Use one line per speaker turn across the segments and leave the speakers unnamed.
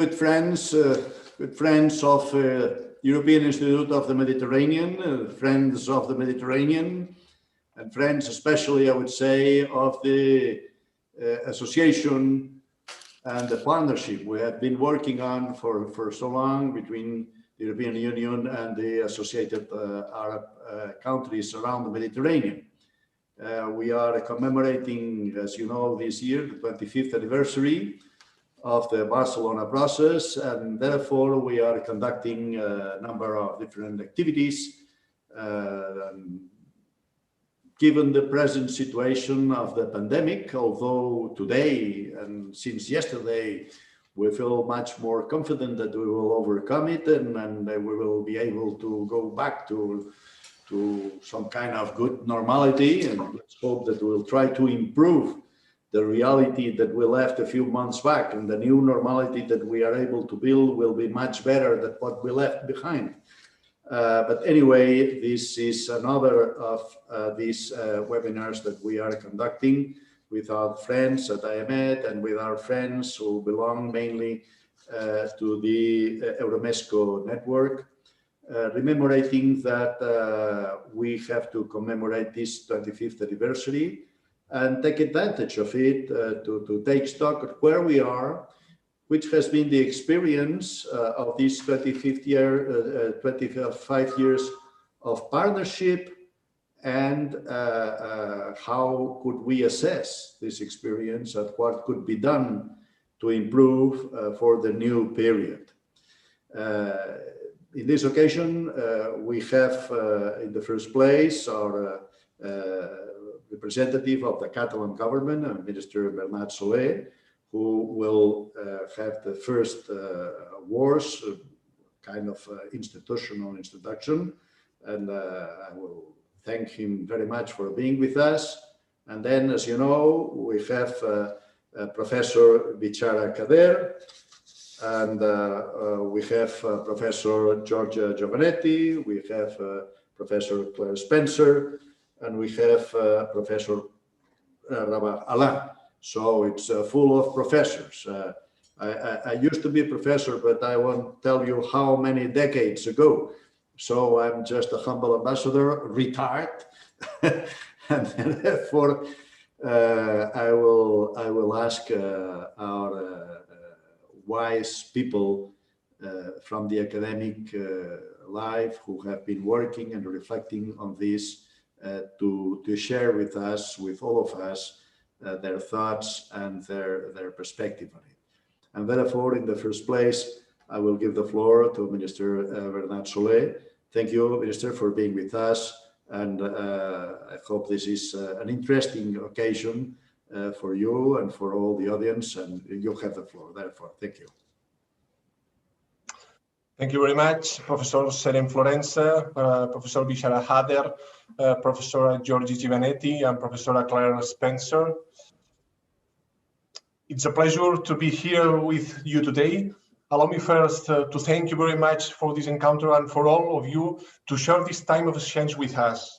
Good friends of European Institute of the Mediterranean, friends of the Mediterranean, and friends especially, I would say, of the association and the partnership we have been working on for so long between the European Union and the associated Arab countries around the Mediterranean. We are commemorating, as you know, this year, the 25th anniversary of the Barcelona Process, and therefore we are conducting a number of different activities. Given the present situation of the pandemic, although today and since yesterday, we feel much more confident that we will overcome it and we will be able to go back to some kind of good normality, and let's hope that we'll try to improve the reality that we left a few months back, and the new normality that we are able to build will be much better than what we left behind. But anyway, this is another of these webinars that we are conducting with our friends at IMED and with our friends who belong mainly to the Euromesco network, remembering that we have to commemorate this 25th anniversary and take advantage of it to take stock of where we are, which has been the experience of these 25 years of partnership, and how could we assess this experience and what could be done to improve for the new period. In this occasion, we have in the first place our representative of the Catalan government, Minister Bernat Solé, who will have the first words, kind of institutional introduction, and I will thank him very much for being with us. And then, as you know, we have Professor Bichara Kader, and we have Professor Giorgia Giovanetti, we have Professor Claire Spencer, and we have Professor Rabah Alain. So it's full of professors. I used to be a professor, but I won't tell you how many decades ago. So I'm just a humble ambassador, retired, and therefore I will ask our wise people from the academic life who have been working and reflecting on this to share with us, with all of us, their thoughts and their perspective on it. And therefore, in the first place, I will give the floor to Minister Bernat Solé. Thank you, Minister, for being with us. And I hope this is an interesting occasion for you and for all the audience. And you have the floor, therefore. Thank you.
Thank you very much, Professor Serem Florença, Professor Bishara Hader, Professor Giorgi Giovanetti, and Professor Claire Spencer. It's a pleasure to be here with you today. Allow me first to thank you very much for this encounter and for all of you to share this time of exchange with us.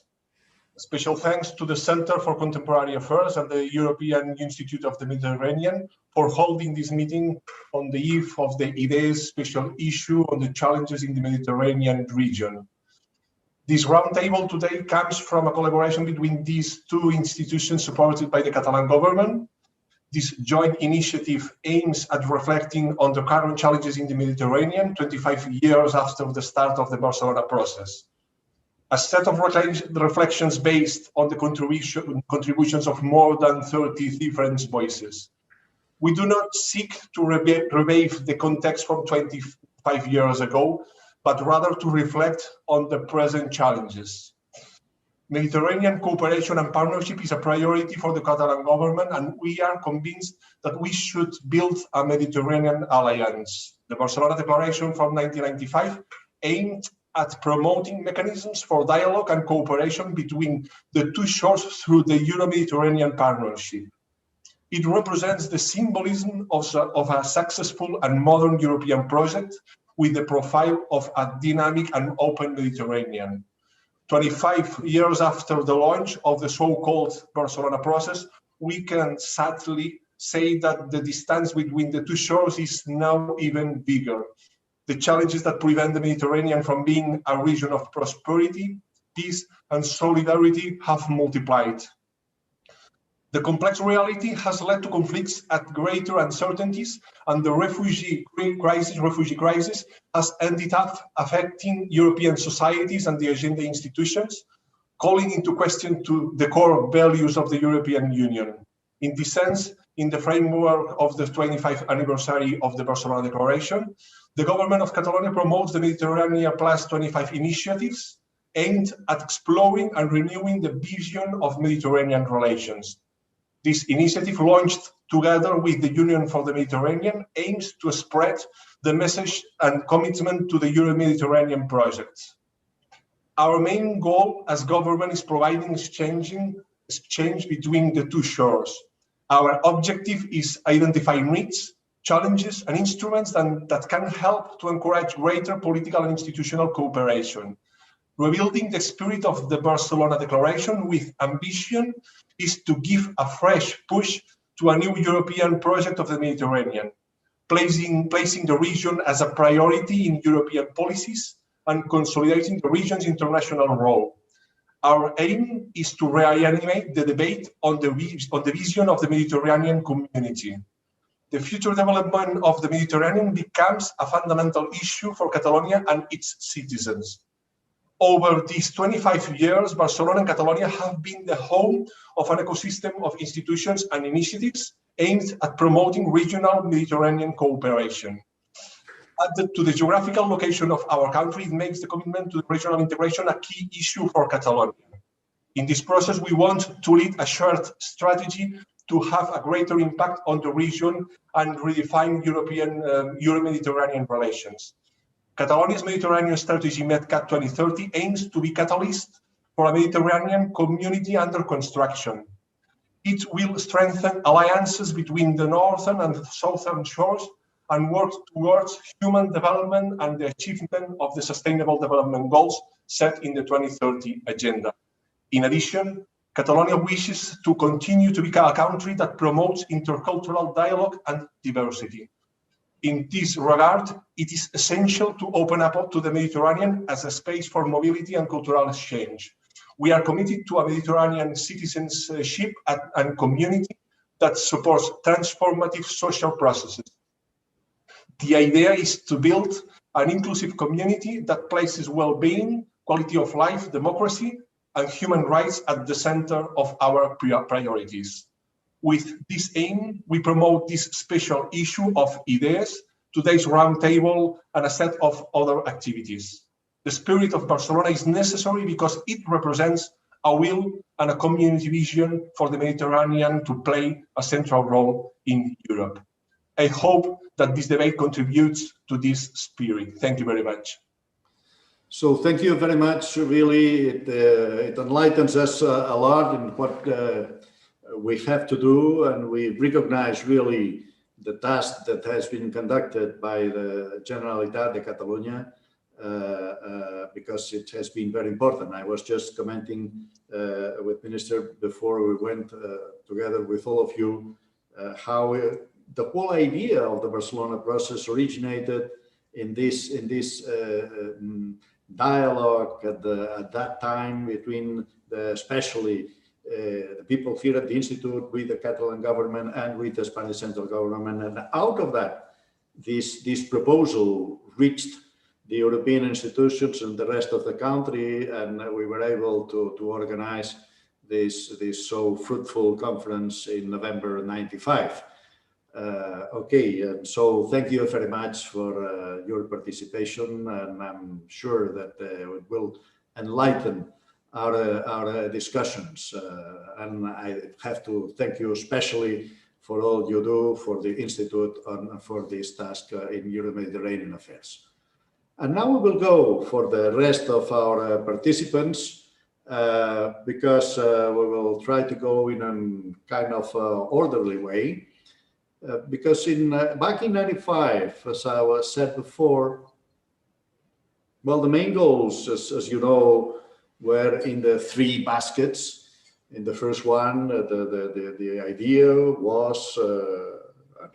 Special thanks to the Center for Contemporary Affairs and the European Institute of the Mediterranean for holding this meeting on the eve of the IDES special issue on the challenges in the Mediterranean region. This roundtable today comes from a collaboration between these two institutions supported by the Catalan government. This joint initiative aims at reflecting on the current challenges in the Mediterranean 25 years after the start of the Barcelona process. A set of reflections based on the contributions of more than 30 different voices. We do not seek to revive the context from 25 years ago, but rather to reflect on the present challenges. Mediterranean cooperation and partnership is a priority for the Catalan government, and we are convinced that we should build a Mediterranean alliance. The Barcelona Declaration from 1995 aimed at promoting mechanisms for dialogue and cooperation between the two shores through the Euro-Mediterranean partnership. It represents the symbolism of a successful and modern European project with the profile of a dynamic and open Mediterranean. 25 years after the launch of the so-called Barcelona process, we can sadly say that the distance between the two shores is now even bigger. The challenges that prevent the Mediterranean from being a region of prosperity, peace, and solidarity have multiplied. The complex reality has led to conflicts at greater uncertainties, and the refugee crisis has ended up affecting European societies and the agenda institutions, calling into question to the core values of the European Union. In this sense, in the framework of the 25th anniversary of the Barcelona Declaration, the government of Catalonia promotes the Mediterranean Plus 25 initiatives aimed at exploring and renewing the vision of Mediterranean relations. This initiative, launched together with the Union for the Mediterranean, aims to spread the message and commitment to the Euro-Mediterranean project. Our main goal as government is providing exchange between the two shores. Our objective is identifying needs, challenges, and instruments that can help to encourage greater political and institutional cooperation. Rebuilding the spirit of the Barcelona Declaration with ambition is to give a fresh push to a new European project of the Mediterranean, placing the region as a priority in European policies and consolidating the region's international role. Our aim is to reanimate the debate on the vision of the Mediterranean community. The future development of the Mediterranean becomes a fundamental issue for Catalonia and its citizens. Over these 25 years, Barcelona and Catalonia have been the home of an ecosystem of institutions and initiatives aimed at promoting regional Mediterranean cooperation. Added to the geographical location of our country, it makes the commitment to regional integration a key issue for Catalonia. In this process, we want to lead a shared strategy to have a greater impact on the region and redefine Euro-Mediterranean relations. Catalonia's Mediterranean strategy, MedCat 2030, aims to be catalyst for a Mediterranean community under construction. It will strengthen alliances between the northern and the southern shores and work towards human development and the achievement of the Sustainable Development Goals set in the 2030 Agenda. In addition, Catalonia wishes to continue to become a country that promotes intercultural dialogue and diversity. In this regard, it is essential to open up to the Mediterranean as a space for mobility and cultural exchange. We are committed to a Mediterranean citizenship and community that supports transformative social processes. The idea is to build an inclusive community that places well-being, quality of life, democracy, and human rights at the center of our priorities. With this aim, we promote this special issue of ideas, today's roundtable, and a set of other activities. The spirit of Barcelona is necessary because it represents a will and a community vision for the Mediterranean to play a central role in Europe. I hope that this debate contributes to this spirit. Thank you very much.
So thank you very much. Really, it enlightens us a lot in what we have to do, and we recognize really the task that has been conducted by the Generalitat de Catalunya, because it has been very important. I was just commenting with Minister before we went together with all of you how the whole idea of the Barcelona process originated in this dialogue at that time between especially the people here at the Institute with the Catalan government and with the Spanish central government. And out of that, this proposal reached the European institutions and the rest of the country, and we were able to organize this so fruitful conference in November '95. Okay, and so thank you very much for your participation, and I'm sure that it will enlighten our discussions. And I have to thank you especially for all you do for the Institute for this task in Euro-Mediterranean affairs. And now we will go for the rest of our participants, because we will try to go in a kind of orderly way. Because back in '95, as I said before, well, the main goals, as you know, were in the three baskets. In the first one, the idea was,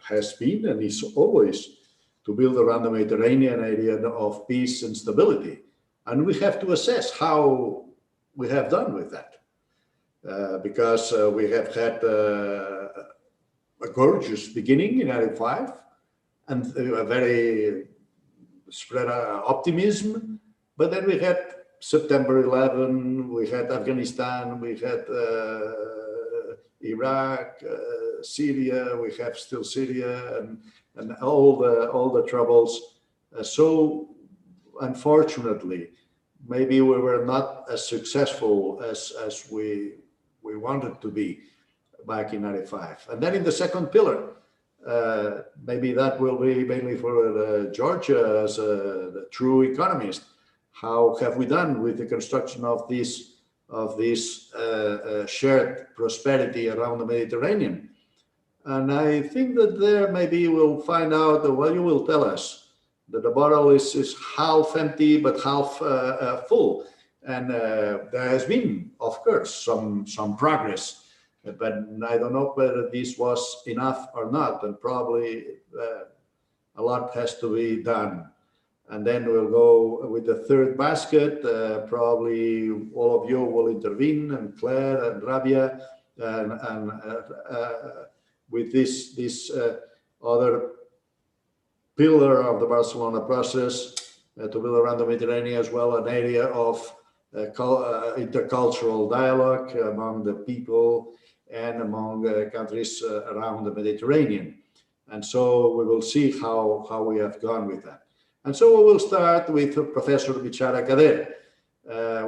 has been, and is always, to build around the Mediterranean area of peace and stability. And we have to assess how we have done with that. Because we have had a gorgeous beginning in 95 and a very spread optimism, but then we had September 11, we had Afghanistan, we had Iraq, Syria, we have still Syria, and all the troubles. So unfortunately, maybe we were not as successful as we wanted to be back in 95. And then in the second pillar, maybe that will be mainly for Georgia as the true economist. How have we done with the construction of this shared prosperity around the Mediterranean? And I think that there maybe we'll find out, well, you will tell us that the bottle is half empty but half full. And there has been, of course, some progress. But I don't know whether this was enough or not, and probably a lot has to be done. And then we'll go with the third basket. Probably all of you will intervene, and Claire and Rabia, and with this other pillar of the Barcelona process to build around the Mediterranean as well, an area of intercultural dialogue among the people and among countries around the Mediterranean. And so we will see how we have gone with that. And so we will start with Professor Bichara Kader.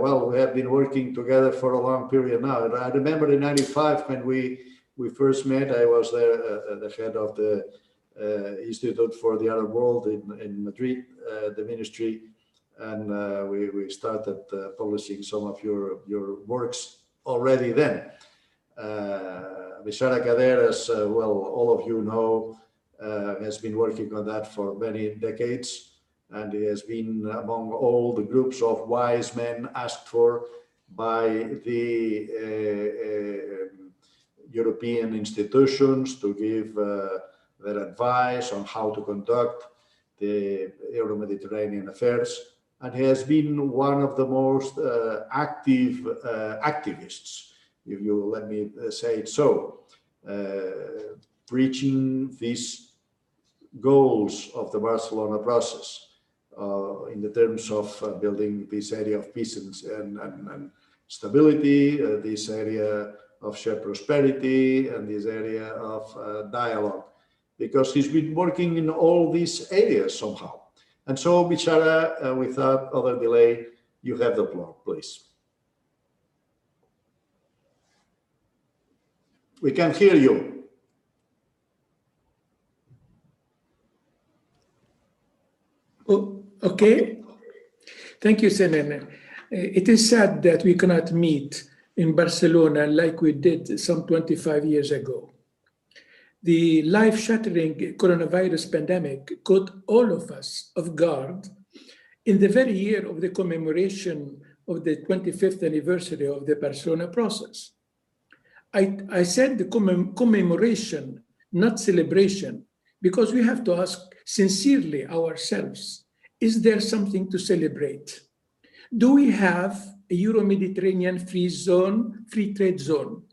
Well, we have been working together for a long period now. I remember in 95 when we first met, I was there, the head of the Institute for the Arab World in Madrid, the ministry, and we started publishing some of your works already then. Bichara Kader, as well, all of you know, has been working on that for many decades, and he has been among all the groups of wise men asked for by the European institutions to give their advice on how to conduct the Euro-Mediterranean affairs. And he has been one of the most active activists, if you let me say it so, preaching these goals of the Barcelona process in the terms of building this area of peace and stability, this area of shared prosperity, and this area of dialogue, because he's been working in all these areas somehow. And so, Bichara, without other delay, you have the floor, please. We can hear you.
Oh, okay. Thank you, Senan. It is sad that we cannot meet in Barcelona like we did some 25 years ago. The life-shattering coronavirus pandemic caught all of us off guard in the very year of the commemoration of the 25th anniversary of the Barcelona Process. I said the commemoration, not celebration, because we have to ask sincerely ourselves, is there something to celebrate? Do we have a Euro-Mediterranean free trade zone?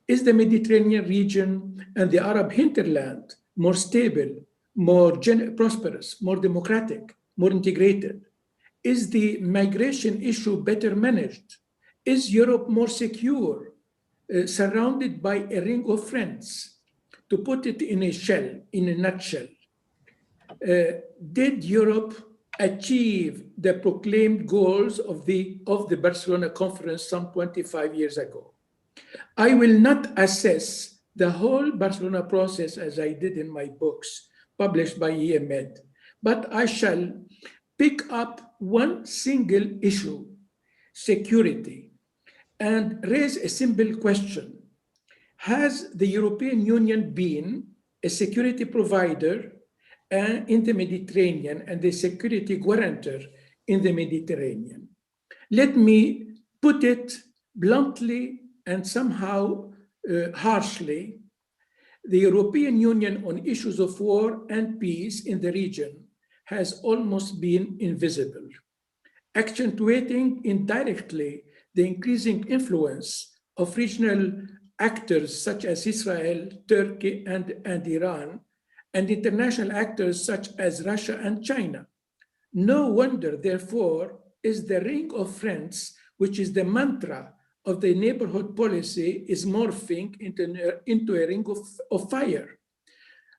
Is the Mediterranean region and the Arab hinterland more stable, more prosperous, more democratic, more integrated? Is the migration issue better managed? Is Europe more secure, surrounded by a ring of friends? To put it in a nutshell, did Europe achieve the proclaimed goals of the Barcelona Conference some 25 years ago? I will not assess the whole Barcelona process as I did in my books published by EMED, but I shall pick up one single issue, security, and raise a simple question. Has the European Union been a security provider in the Mediterranean and a security guarantor in the Mediterranean? Let me put it bluntly and somehow harshly, the European Union on issues of war and peace in the region has almost been invisible, accentuating indirectly the increasing influence of regional actors such as Israel, Turkey, and Iran, and international actors such as Russia and China. No wonder, therefore, is the ring of friends, which is the mantra of the neighborhood policy, is morphing into a ring of fire.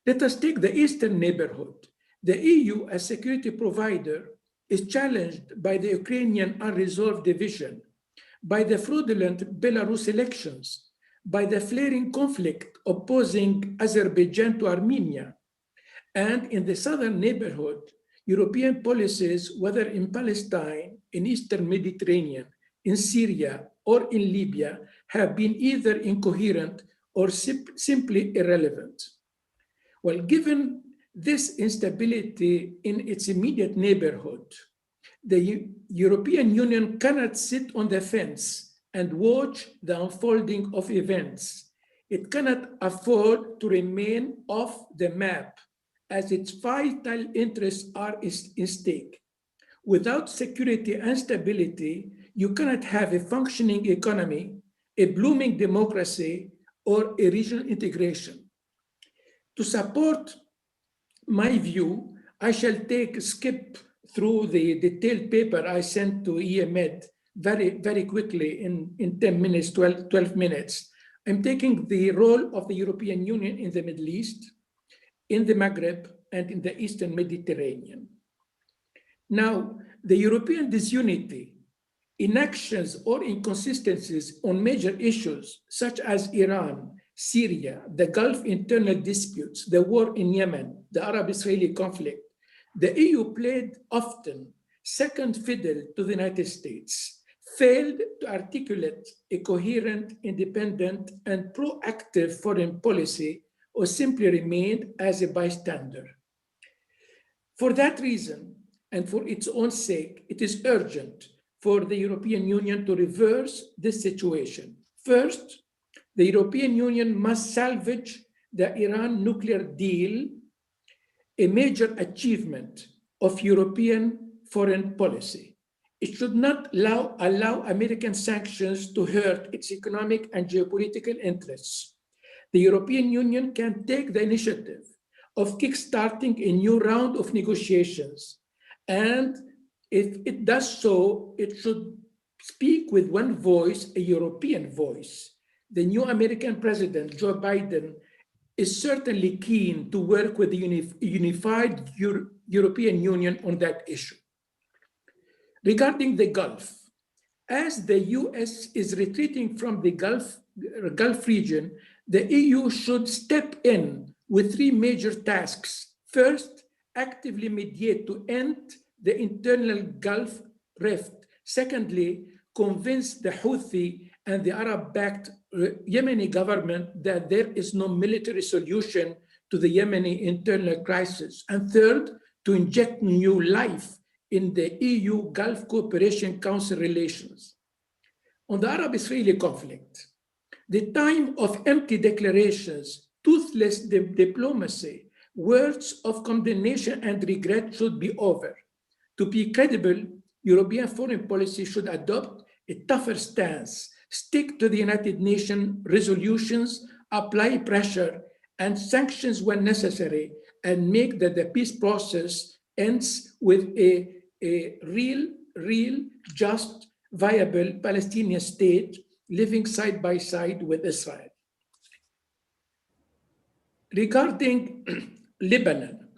Let us take the Eastern neighborhood. The EU, as security provider, is challenged by the Ukrainian unresolved division, by the fraudulent Belarus elections, by the flaring conflict opposing Azerbaijan to Armenia. And in the southern neighborhood, European policies, whether in Palestine, in Eastern Mediterranean, in Syria, or in Libya, have been either incoherent or simply irrelevant. Well, given this instability in its immediate neighborhood, the European Union cannot sit on the fence and watch the unfolding of events. It cannot afford to remain off the map, as its vital interests are in stake. Without security and stability, you cannot have a functioning economy, a blooming democracy, or a regional integration. To support my view, I shall skip through the detailed paper I sent to EMED very quickly in 10 minutes, 12 minutes. I'm taking the role of the European Union in the Middle East, in the Maghreb, and in the Eastern Mediterranean. Now, the European disunity, inactions or inconsistencies on major issues such as Iran, Syria, the Gulf internal disputes, the war in Yemen, the Arab-Israeli conflict, the EU played often second fiddle to the United States, failed to articulate a coherent, independent, and proactive foreign policy, or simply remained as a bystander. For that reason, and for its own sake, it is urgent for the European Union to reverse this situation. First, the European Union must salvage the Iran nuclear deal, a major achievement of European foreign policy. It should not allow American sanctions to hurt its economic and geopolitical interests. The European Union can take the initiative of kickstarting a new round of negotiations. And if it does so, it should speak with one voice, a European voice. The new American president, Joe Biden, is certainly keen to work with the unified European Union on that issue. Regarding the Gulf, as the US is retreating from the Gulf region, the EU should step in with three major tasks. First, actively mediate to end the internal Gulf rift. Secondly, convince the Houthi and the Arab-backed Yemeni government that there is no military solution to the Yemeni internal crisis. And third, to inject new life in the EU Gulf Cooperation Council relations. On the Arab-Israeli conflict, the time of empty declarations, toothless diplomacy, words of condemnation and regret should be over. To be credible, European foreign policy should adopt a tougher stance, stick to the United Nations resolutions, apply pressure and sanctions when necessary, and make that the peace process ends with a real, just, viable Palestinian state living side by side with Israel. Regarding Lebanon,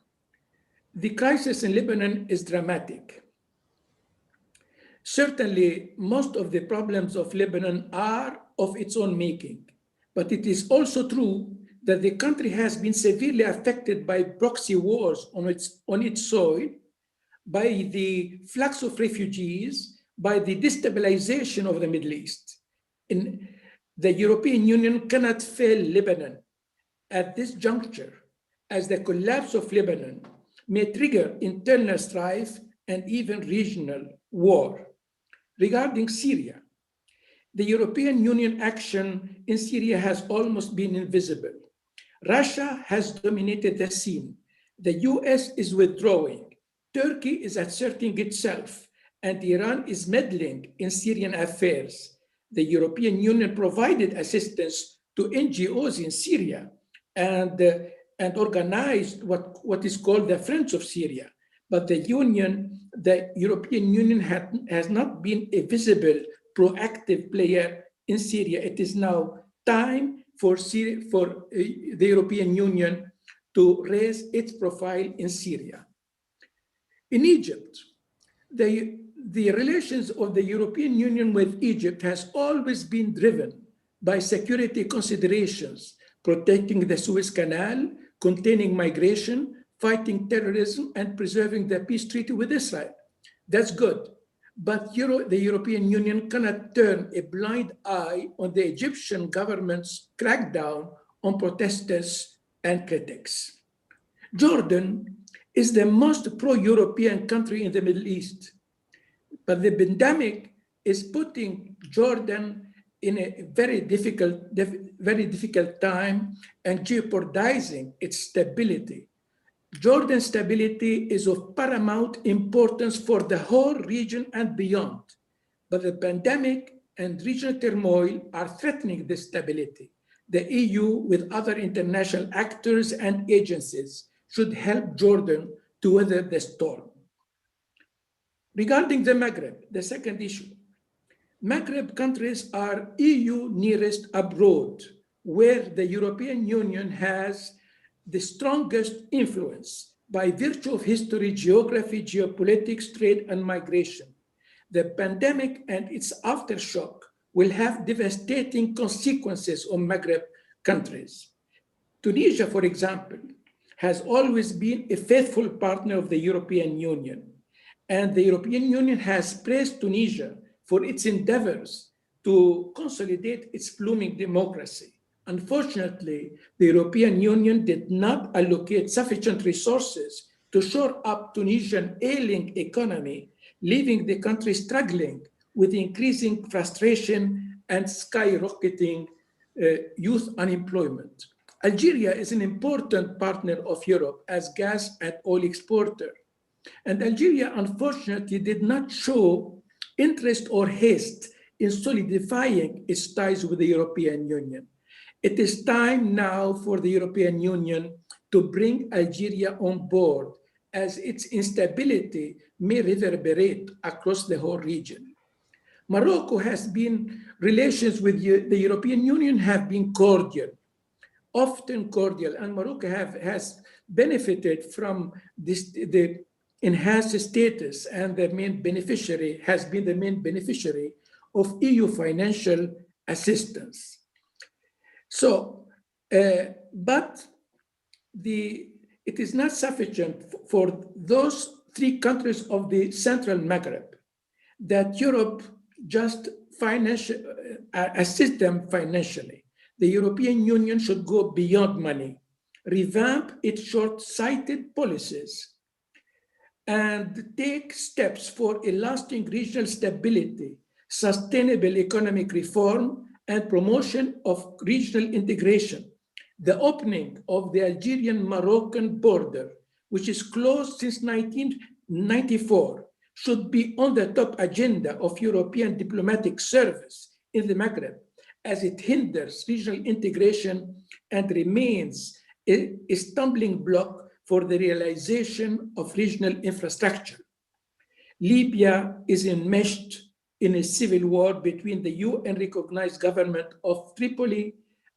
the crisis in Lebanon is dramatic. Certainly, most of the problems of Lebanon are of its own making, but it is also true that the country has been severely affected by proxy wars on its soil, by the flux of refugees, by the destabilization of the Middle East. The European Union cannot fail Lebanon at this juncture, as the collapse of Lebanon may trigger internal strife and even regional war. Regarding Syria, the European Union action in Syria has almost been invisible. Russia has dominated the scene. The US is withdrawing. Turkey is asserting itself, and Iran is meddling in Syrian affairs. The European Union provided assistance to NGOs in Syria and organized what is called the Friends of Syria. But the European Union has not been a visible, proactive player in Syria. It is now time for the European Union to raise its profile in Syria. In Egypt, the relations of the European Union with Egypt has always been driven by security considerations, protecting the Suez Canal, containing migration, fighting terrorism, and preserving the peace treaty with Israel. That's good. But the European Union cannot turn a blind eye on the Egyptian government's crackdown on protesters and critics. Jordan is the most pro-European country in the Middle East, but the pandemic is putting Jordan in a very difficult time and jeopardizing its stability. Jordan's stability is of paramount importance for the whole region and beyond, but the pandemic and regional turmoil are threatening this stability. The EU, with other international actors and agencies, should help Jordan to weather the storm. Regarding the Maghreb, the second issue, Maghreb countries are EU nearest abroad, where the European Union has the strongest influence by virtue of history, geography, geopolitics, trade, and migration. The pandemic and its aftershock will have devastating consequences on Maghreb countries. Tunisia, for example, has always been a faithful partner of the European Union, and the European Union has praised Tunisia for its endeavors to consolidate its blooming democracy. Unfortunately, the European Union did not allocate sufficient resources to shore up Tunisian ailing economy, leaving the country struggling with increasing frustration and skyrocketing youth unemployment. Algeria is an important partner of Europe as gas and oil exporter. And Algeria, unfortunately, did not show interest or haste in solidifying its ties with the European Union. It is time now for the European Union to bring Algeria on board, as its instability may reverberate across the whole region. Morocco has been, relations with the European Union have been cordial, often cordial, and Morocco has benefited from the enhanced status, and the main beneficiary has been the main beneficiary of EU financial assistance. So, but it is not sufficient for those three countries of the Central Maghreb that Europe just assist them financially. The European Union should go beyond money, revamp its short-sighted policies, and take steps for a lasting regional stability, sustainable economic reform, and promotion of regional integration. The opening of the Algerian-Moroccan border, which is closed since 1994, should be on the top agenda of European diplomatic service in the Maghreb, as it hinders regional integration and remains a stumbling block for the realization of regional infrastructure. Libya is enmeshed in a civil war between the UN-recognized government of Tripoli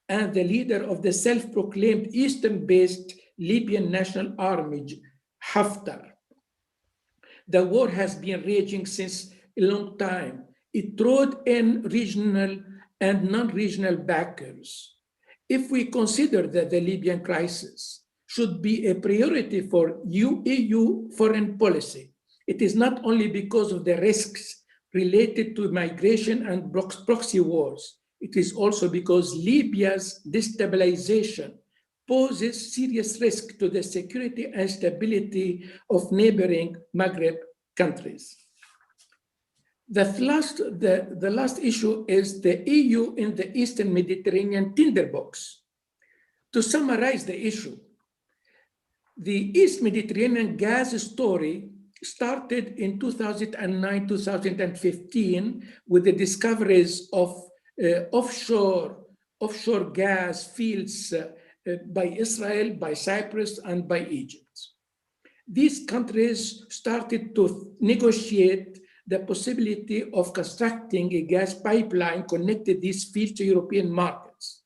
and the leader of the self-proclaimed Eastern-based Libyan National Army, Haftar. The war has been raging since a long time. It brought in regional and non-regional backers. If we consider that the Libyan crisis should be a priority for EU foreign policy, it is not only because of the risks related to migration and proxy wars. It is also because Libya's destabilization poses serious risk to the security and stability of neighboring Maghreb countries. The last issue is the EU in the Eastern Mediterranean tinderbox. To summarize the issue, the East Mediterranean gas story started in 2009-2015 with the discoveries of offshore gas fields by Israel, by Cyprus, and by Egypt. These countries started to negotiate the possibility of constructing a gas pipeline connected these fields to European markets.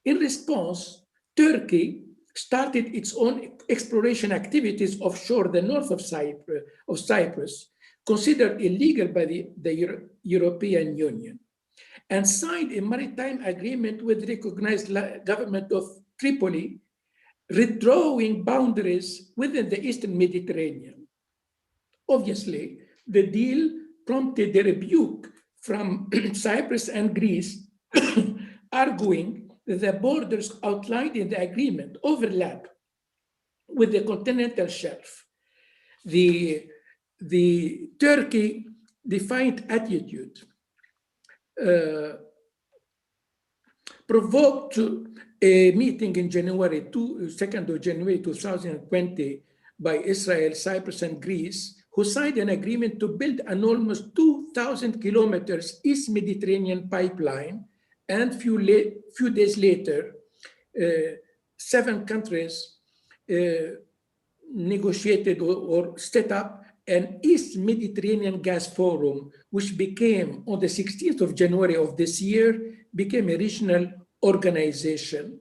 In response, Turkey started its own exploration activities offshore the north of Cyprus, considered illegal by the European Union, and signed a maritime agreement with the recognized government of Tripoli, redrawing boundaries within the Eastern Mediterranean. Obviously, the deal prompted a rebuke from Cyprus and Greece, arguing that the borders outlined in the agreement overlap with the continental shelf. The Turkey defiant attitude provoked a meeting in January, 2nd of January 2020 by Israel, Cyprus, and Greece, who signed an agreement to build an almost 2,000 kilometers East Mediterranean pipeline. And few days later, 7 countries negotiated or set up an East Mediterranean Gas Forum, which became, on the 16th of January of this year, became a regional organization.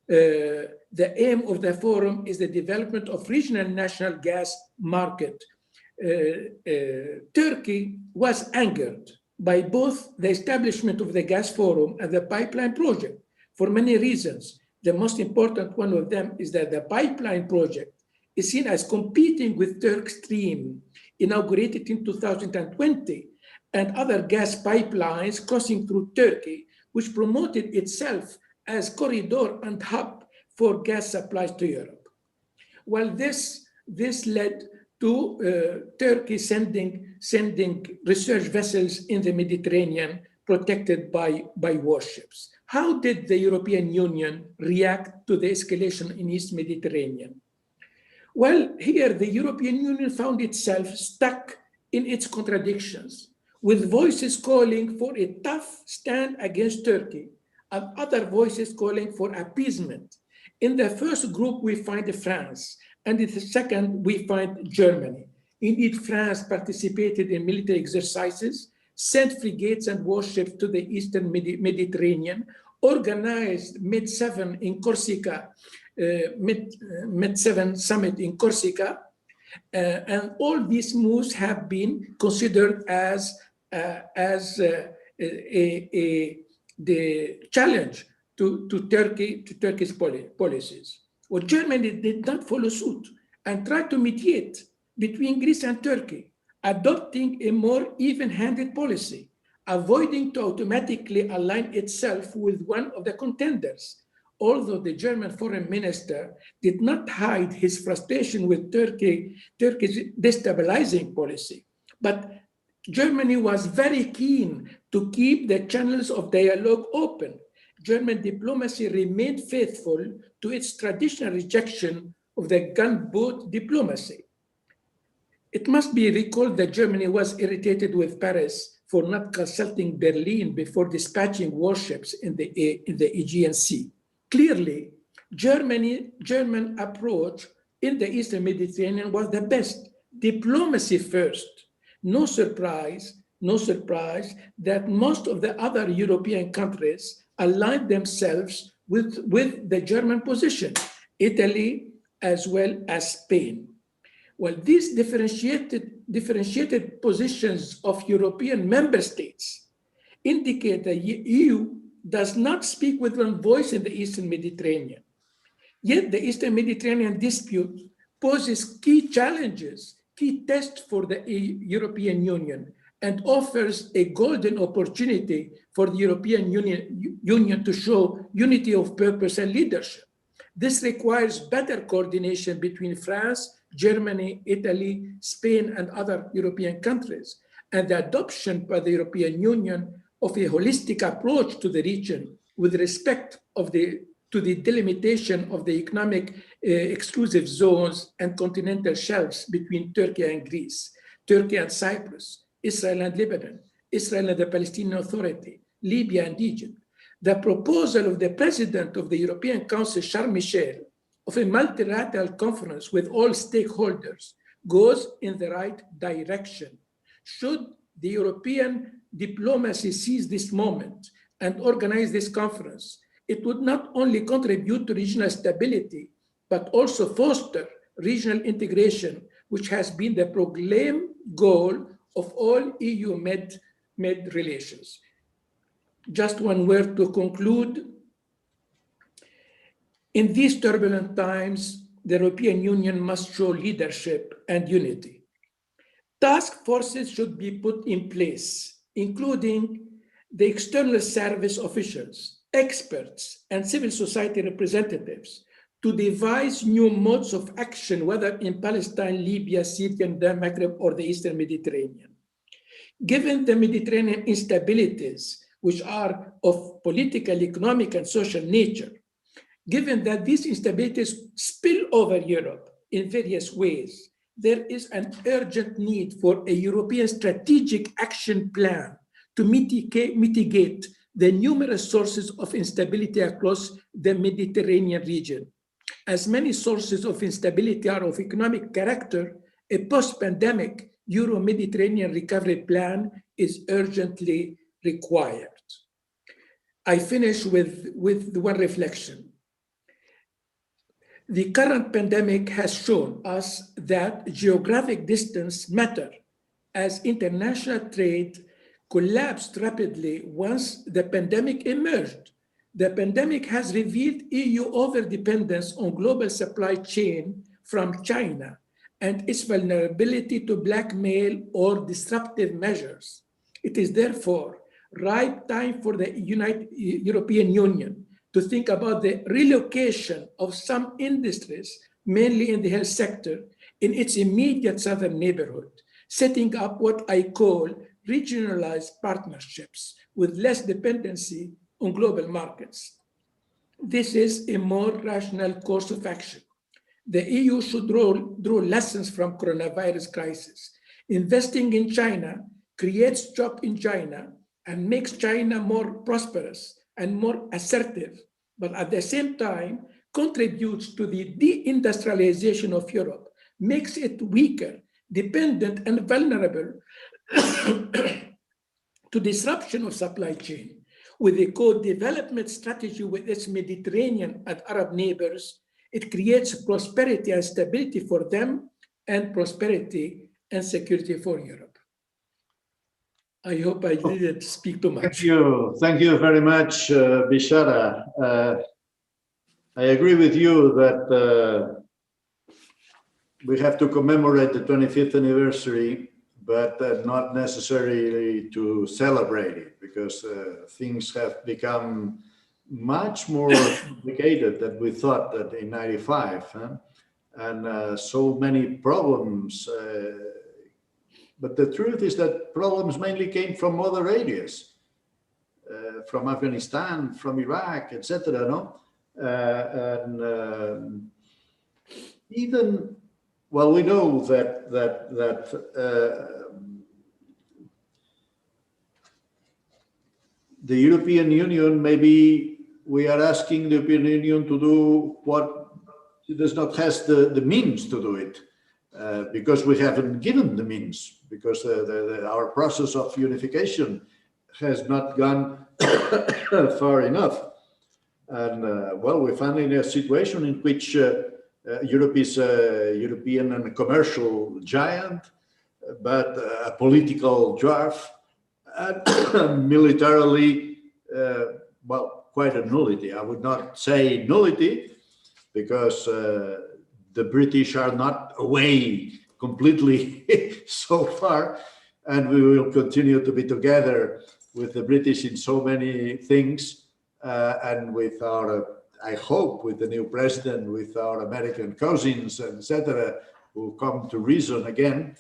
The aim of the forum is the development of regional national gas market. Turkey was angered by both the establishment of the gas forum and the pipeline project for many reasons. The most important one of them is that the pipeline project is seen as competing with Turk Stream, inaugurated in 2020, and other gas pipelines crossing through Turkey, which promoted itself as corridor and hub for gas supplies to Europe. Well, this led to Turkey sending research vessels in the Mediterranean protected by warships. How did the European Union react to the escalation in East Mediterranean? Well, here the European Union found itself stuck in its contradictions, with voices calling for a tough stand against Turkey and other voices calling for appeasement. In the first group, we find France, and in the second, we find Germany. Indeed, France participated in military exercises, sent frigates and warships to the Eastern Mediterranean, organized Med-7 in Corsica, Med-7 summit in Corsica, and all these moves have been considered as the challenge to Turkey's policies. Well, Germany did not follow suit and tried to mediate between Greece and Turkey, adopting a more even-handed policy, avoiding to automatically align itself with one of the contenders. Although the German foreign minister did not hide his frustration with Turkey's destabilizing policy, but Germany was very keen to keep the channels of dialogue open. German diplomacy remained faithful to its traditional rejection of the gunboat diplomacy. It must be recalled that Germany was irritated with Paris for not consulting Berlin before dispatching warships in the Aegean Sea. Clearly, German approach in the Eastern Mediterranean was the best. Diplomacy first. No surprise that most of the other European countries aligned themselves with the German position, Italy as well as Spain. Well, these differentiated positions of European member states indicate that the EU does not speak with one voice in the Eastern Mediterranean. Yet the Eastern Mediterranean dispute poses key challenges, key tests for the European Union, and offers a golden opportunity for the European Union to show unity of purpose and leadership. This requires better coordination between France, Germany, Italy, Spain, and other European countries, and the adoption by the European Union of a holistic approach to the region with respect to the delimitation of the economic exclusive zones and continental shelves between Turkey and Greece, Turkey and Cyprus, Israel and Lebanon, Israel and the Palestinian Authority, Libya and Egypt. The proposal of the President of the European Council, Charles Michel, of a multilateral conference with all stakeholders goes in the right direction. Should the European diplomacy seize this moment and organize this conference, it would not only contribute to regional stability, but also foster regional integration, which has been the proclaimed goal of all EU-Med relations. Just one word to conclude. In these turbulent times, the European Union must show leadership and unity. Task forces should be put in place, including the external service officials, experts, and civil society representatives to devise new modes of action, whether in Palestine, Libya, Syria, the Maghreb, or the Eastern Mediterranean. Given the Mediterranean instabilities, which are of political, economic, and social nature, given that these instabilities spill over Europe in various ways, there is an urgent need for a European strategic action plan to mitigate the numerous sources of instability across the Mediterranean region. As many sources of instability are of economic character, a post-pandemic Euro-Mediterranean recovery plan is urgently required. I finish with one reflection. The current pandemic has shown us that geographic distance matter, as international trade collapsed rapidly once the pandemic emerged. The pandemic has revealed EU overdependence on global supply chain from China and its vulnerability to blackmail or disruptive measures. It is therefore right time for the European Union to think about the relocation of some industries, mainly in the health sector, in its immediate southern neighborhood, setting up what I call regionalized partnerships with less dependency on global markets. This is a more rational course of action. The EU should draw lessons from coronavirus crisis. Investing in China creates jobs in China and makes China more prosperous and more assertive, but at the same time contributes to the deindustrialization of Europe, makes it weaker, dependent, and vulnerable to disruption of supply chain. With a co-development strategy with its Mediterranean and Arab neighbors, it creates prosperity and stability for them and prosperity and security for Europe. I hope I didn't speak too much.
Thank you very much, Bishara. I agree with you that we have to commemorate the 25th anniversary, but not necessarily to celebrate it, because things have become much more complicated than we thought that in '95, and so many problems. But the truth is that problems mainly came from other areas, from Afghanistan, from Iraq, etc. No? And even, well, we know that the European Union, maybe we are asking the European Union to do what it does not has the means to do it. Because we haven't given the means, because our process of unification has not gone far enough. And well, we find in a situation in which Europe is a European and commercial giant, but a political dwarf, and militarily, well, quite a nullity. I would not say nullity, because the British are not away completely so far, and we will continue to be together with the British in so many things, and with our, I hope, with the new president, with our American cousins, etc., who come to reason again.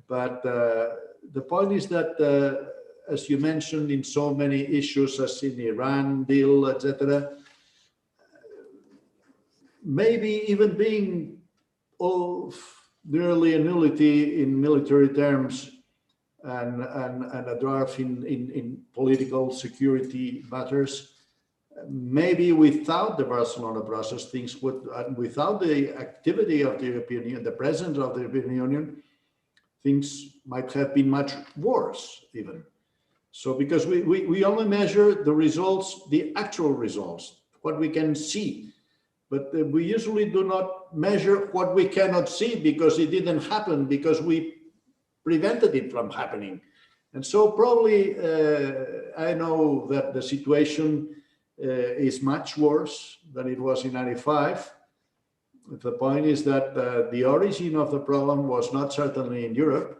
But the point is that, as you mentioned, in so many issues as in Iran deal, etc., maybe even being nearly a nullity in military terms and a dwarf in political security matters, maybe without the Barcelona process, things would, without the activity of the European Union, the presence of the European Union, things might have been much worse even. So because we only measure the results, the actual results, what we can see. But we usually do not measure what we cannot see because it didn't happen, because we prevented it from happening. And so probably I know that the situation is much worse than it was in '95. The point is that the origin of the problem was not certainly in Europe.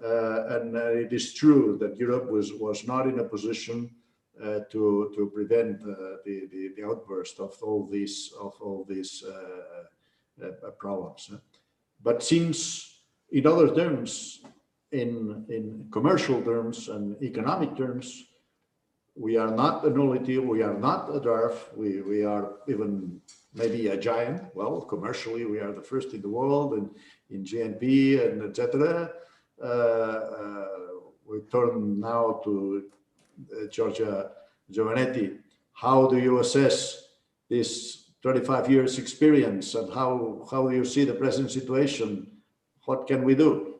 And it is true that Europe was not in a position to prevent the outburst of all these problems. But since, in other terms, in commercial terms and economic terms, we are not a nullity, we are not a dwarf, we are even maybe a giant. Well, commercially, we are the first in the world, and in GNP and etc. We turn now to Giorgia Giovanetti. How do you assess this 25 years experience, and how do you see the present situation? What can we do?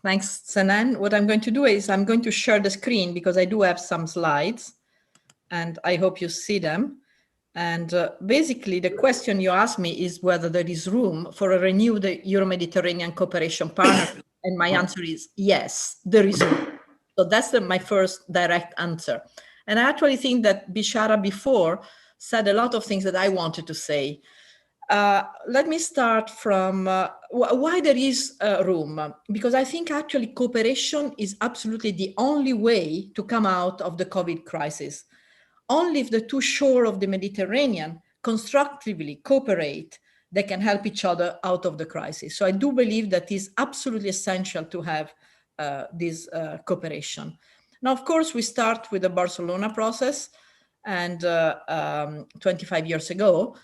Thanks, Senan. What I'm going to do is I'm going to share the screen because I do have some slides and I hope you see them. And basically the question you asked me is whether there is room for a renewed Euro-Mediterranean cooperation partnership. And my answer is yes, there is room. So that's my first direct answer. And I actually think that Bishara before said a lot of things that I wanted to say. Let me start from why there is room, because I think actually cooperation is absolutely the only way to come out of the COVID crisis. Only if the two shores of the Mediterranean constructively cooperate, they can help each other out of the crisis. So I do believe that it's absolutely essential to have this cooperation. Now, of course, we start with the Barcelona process, and 25 years ago.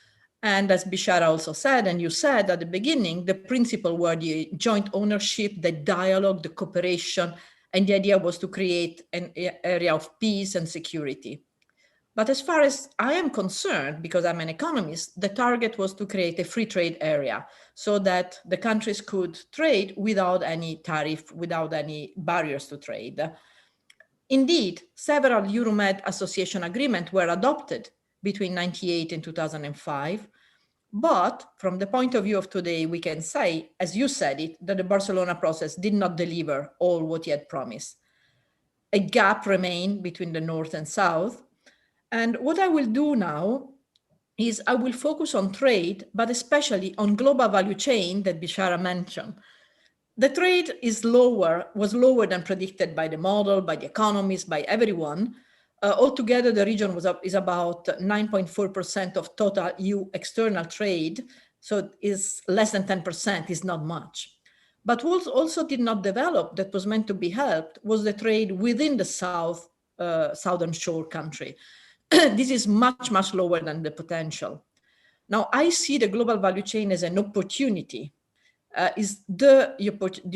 And as Bishara also said, and you said at the beginning, the principle were the joint ownership, the dialogue, the cooperation, and the idea was to create an area of peace and security. But as far as I am concerned, because I'm an economist, the target was to create a free trade area so that the countries could trade without any tariff, without any barriers to trade. Indeed, several Euromed association agreements were adopted between 1998 and 2005. But from the point of view of today, we can say, as you said it, that the Barcelona process did not deliver all what he had promised. A gap remained between the North and South. And what I will do now is I will focus on trade, but especially on global value chain that Bishara mentioned. The trade was lower than predicted by the model, by the economists, by everyone. Altogether, the region is about 9.4% of total EU external trade, so is less than 10%, is not much. But what also did not develop, that was meant to be helped, was the trade within the southern shore country. This is much, much lower than the potential. Now, I see the global value chain as an opportunity. Is the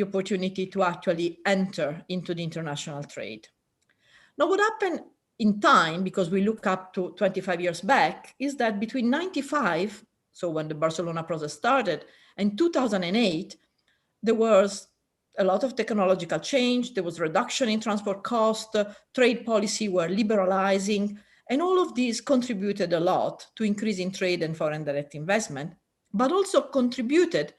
opportunity to actually enter into the international trade. Now, what happened in time, because we look up to 25 years back, is that between 95, so when the Barcelona process started, and 2008, there was a lot of technological change, there was reduction in transport cost, trade policy were liberalizing, and all of these contributed a lot to increasing trade and foreign direct investment, but also contributed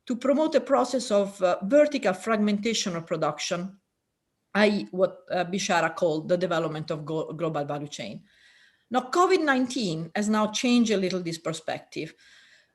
to promote a process of vertical fragmentation of production, i.e. what Bishara called the development of global value chain. Now, COVID-19 has now changed a little this perspective.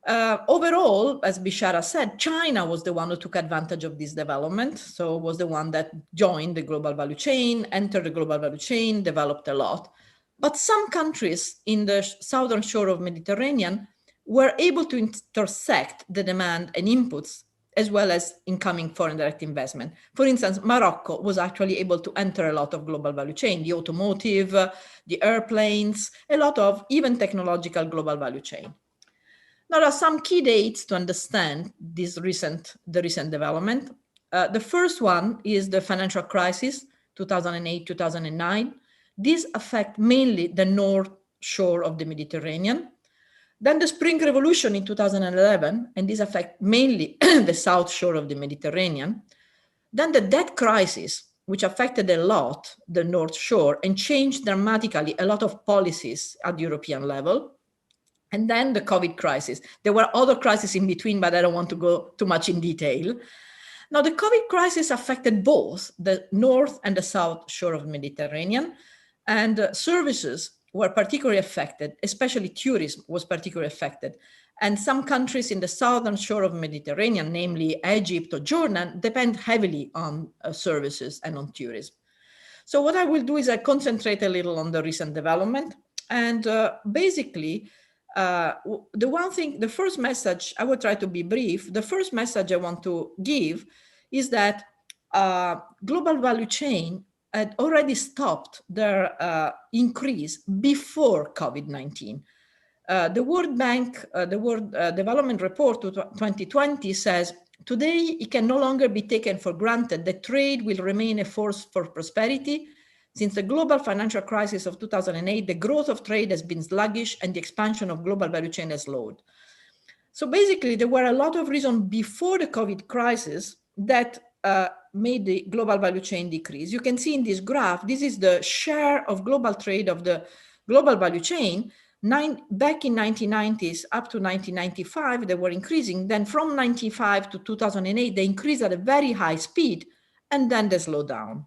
Overall, as Bishara said, China was the one who took advantage of this development, so was the one that joined the global value chain, entered the global value chain, developed a lot. But some countries in the southern shore of Mediterranean were able to intersect the demand and inputs as well as incoming foreign direct investment. For instance, Morocco was actually able to enter a lot of global value chain, the automotive, the airplanes, a lot of even technological global value chain. Now, there are some key dates to understand the recent development. The first one is the financial crisis, 2008, 2009. These affect mainly the north shore of the Mediterranean. Then the Spring Revolution in 2011, and these affect mainly the south shore of the Mediterranean. Then the debt crisis, which affected a lot the North Shore and changed dramatically a lot of policies at the European level. And then the COVID crisis. There were other crises in between, but I don't want to go too much in detail. Now, the COVID crisis affected both the North and the South Shore of the Mediterranean, and services were particularly affected, especially tourism was particularly affected. And some countries in the southern shore of the Mediterranean, namely Egypt or Jordan, depend heavily on services and on tourism. So what I will do is I concentrate a little on the recent development. And basically, the first message, I will try to be brief. The first message I want to give is that global value chain had already stopped their increase before COVID-19. The World Bank, the World Development Report 2020 says, today it can no longer be taken for granted that trade will remain a force for prosperity. Since the global financial crisis of 2008, the growth of trade has been sluggish and the expansion of global value chain has slowed. So basically, there were a lot of reasons before the COVID crisis that made the global value chain decrease. You can see in this graph, this is the share of global trade of the global value chain. Back in 1990s up to 1995, they were increasing. Then from 95 to 2008, they increased at a very high speed, and then they slowed down.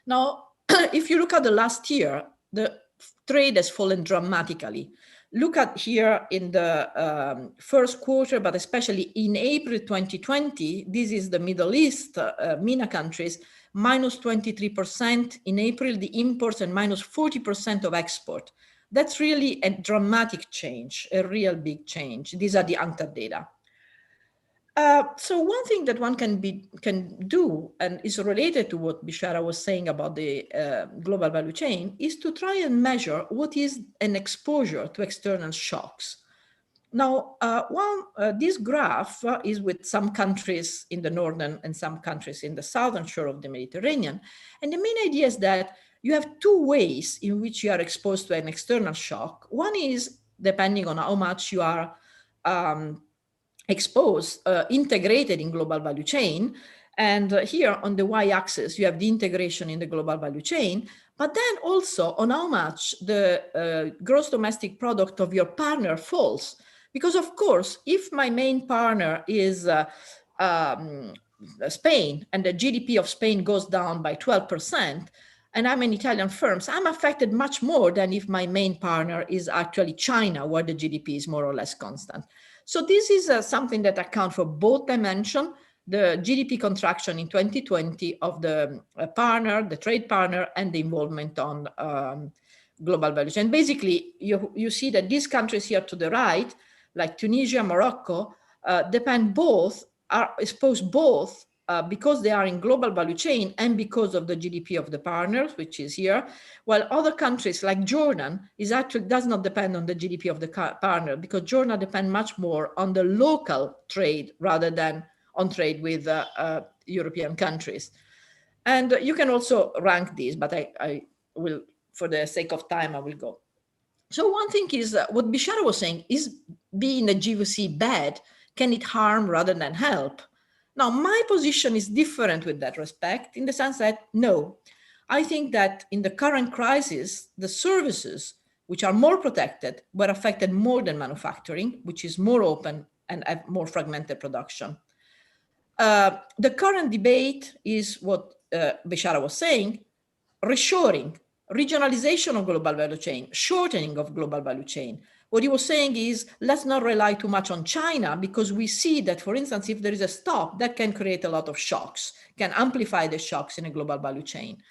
Now, if you look at the last year, the trade has fallen dramatically. Look at here in the first quarter, but especially in April 2020, this is the Middle East, MENA countries, minus 23% in April, the imports, and minus 40% of export. That's really a dramatic change, a real big change. These are the UNCTAD data. So one thing that one can do, and is related to what Bishara was saying about the global value chain, is to try and measure what is an exposure to external shocks. Now, this graph is with some countries in the northern and some countries in the southern shore of the Mediterranean. And the main idea is that you have two ways in which you are exposed to an external shock. One is depending on how much you are exposed, integrated in global value chain. And here on the y-axis, you have the integration in the global value chain, but then also on how much the gross domestic product of your partner falls. Because of course, if my main partner is Spain and the GDP of Spain goes down by 12%, and I'm an Italian firm, so I'm affected much more than if my main partner is actually China, where the GDP is more or less constant. So this is something that accounts for both dimensions, the GDP contraction in 2020 of the partner, the trade partner, and the involvement on global value chain. Basically, you see that these countries here to the right, like Tunisia, Morocco, are exposed both because they are in global value chain and because of the GDP of the partners, which is here, while other countries like Jordan does not depend on the GDP of the partner, because Jordan depends much more on the local trade rather than on trade with European countries. And you can also rank these, but I will, for the sake of time, I will go. So one thing is what Bishara was saying, is being a GVC bad? Can it harm rather than help? Now, my position is different with that respect, in the sense that, no, I think that in the current crisis, the services, which are more protected, were affected more than manufacturing, which is more open and have more fragmented production. The current debate is what Bishara was saying, reshoring, regionalization of global value chain, shortening of global value chain. What he was saying is, let's not rely too much on China, because we see that, for instance, if there is a stop, that can create a lot of shocks, can amplify the shocks in a global value chain.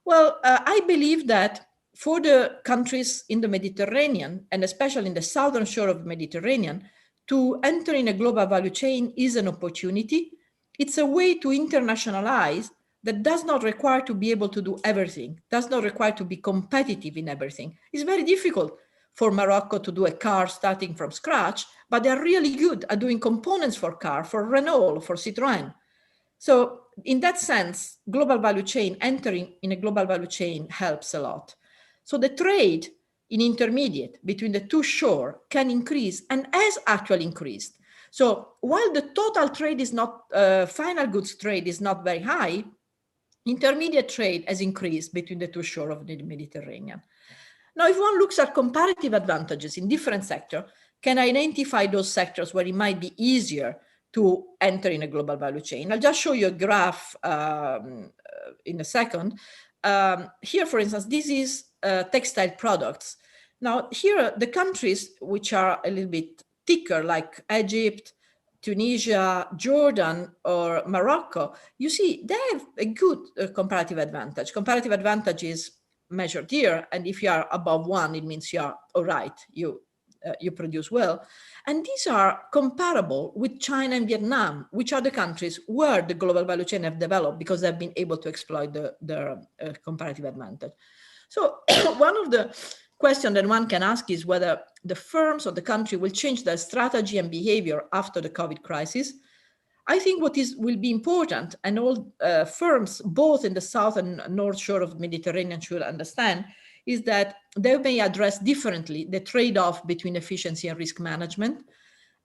Well, I believe that for the countries in the Mediterranean, and especially in the southern shore of the Mediterranean, to enter in a global value chain is an opportunity. It's a way to internationalize that does not require to be able to do everything, does not require to be competitive in everything. It's very difficult for Morocco to do a car starting from scratch, but they're really good at doing components for car, for Renault, for Citroën. So in that sense, global value chain, entering in a global value chain helps a lot. So the trade in intermediate between the two shores can increase and has actually increased. So while the total trade is not, final goods trade is not very high, intermediate trade has increased between the two shores of the Mediterranean. Now, if one looks at comparative advantages in different sectors, can identify those sectors where it might be easier to enter in a global value chain. I'll just show you a graph in a second. Here, for instance, this is textile products. Now, here, the countries which are a little bit thicker, like Egypt, Tunisia, Jordan, or Morocco, you see, they have a good comparative advantage. Comparative advantage is measured here, and if you are above 1, it means you are all right, you produce well. And these are comparable with China and Vietnam, which are the countries where the global value chain have developed because they've been able to exploit their comparative advantage. So one of the questions that one can ask is whether the firms or the country will change their strategy and behavior after the COVID crisis. I think what will be important, and all firms, both in the south and north shore of the Mediterranean, should understand, is that they may address differently the trade-off between efficiency and risk management.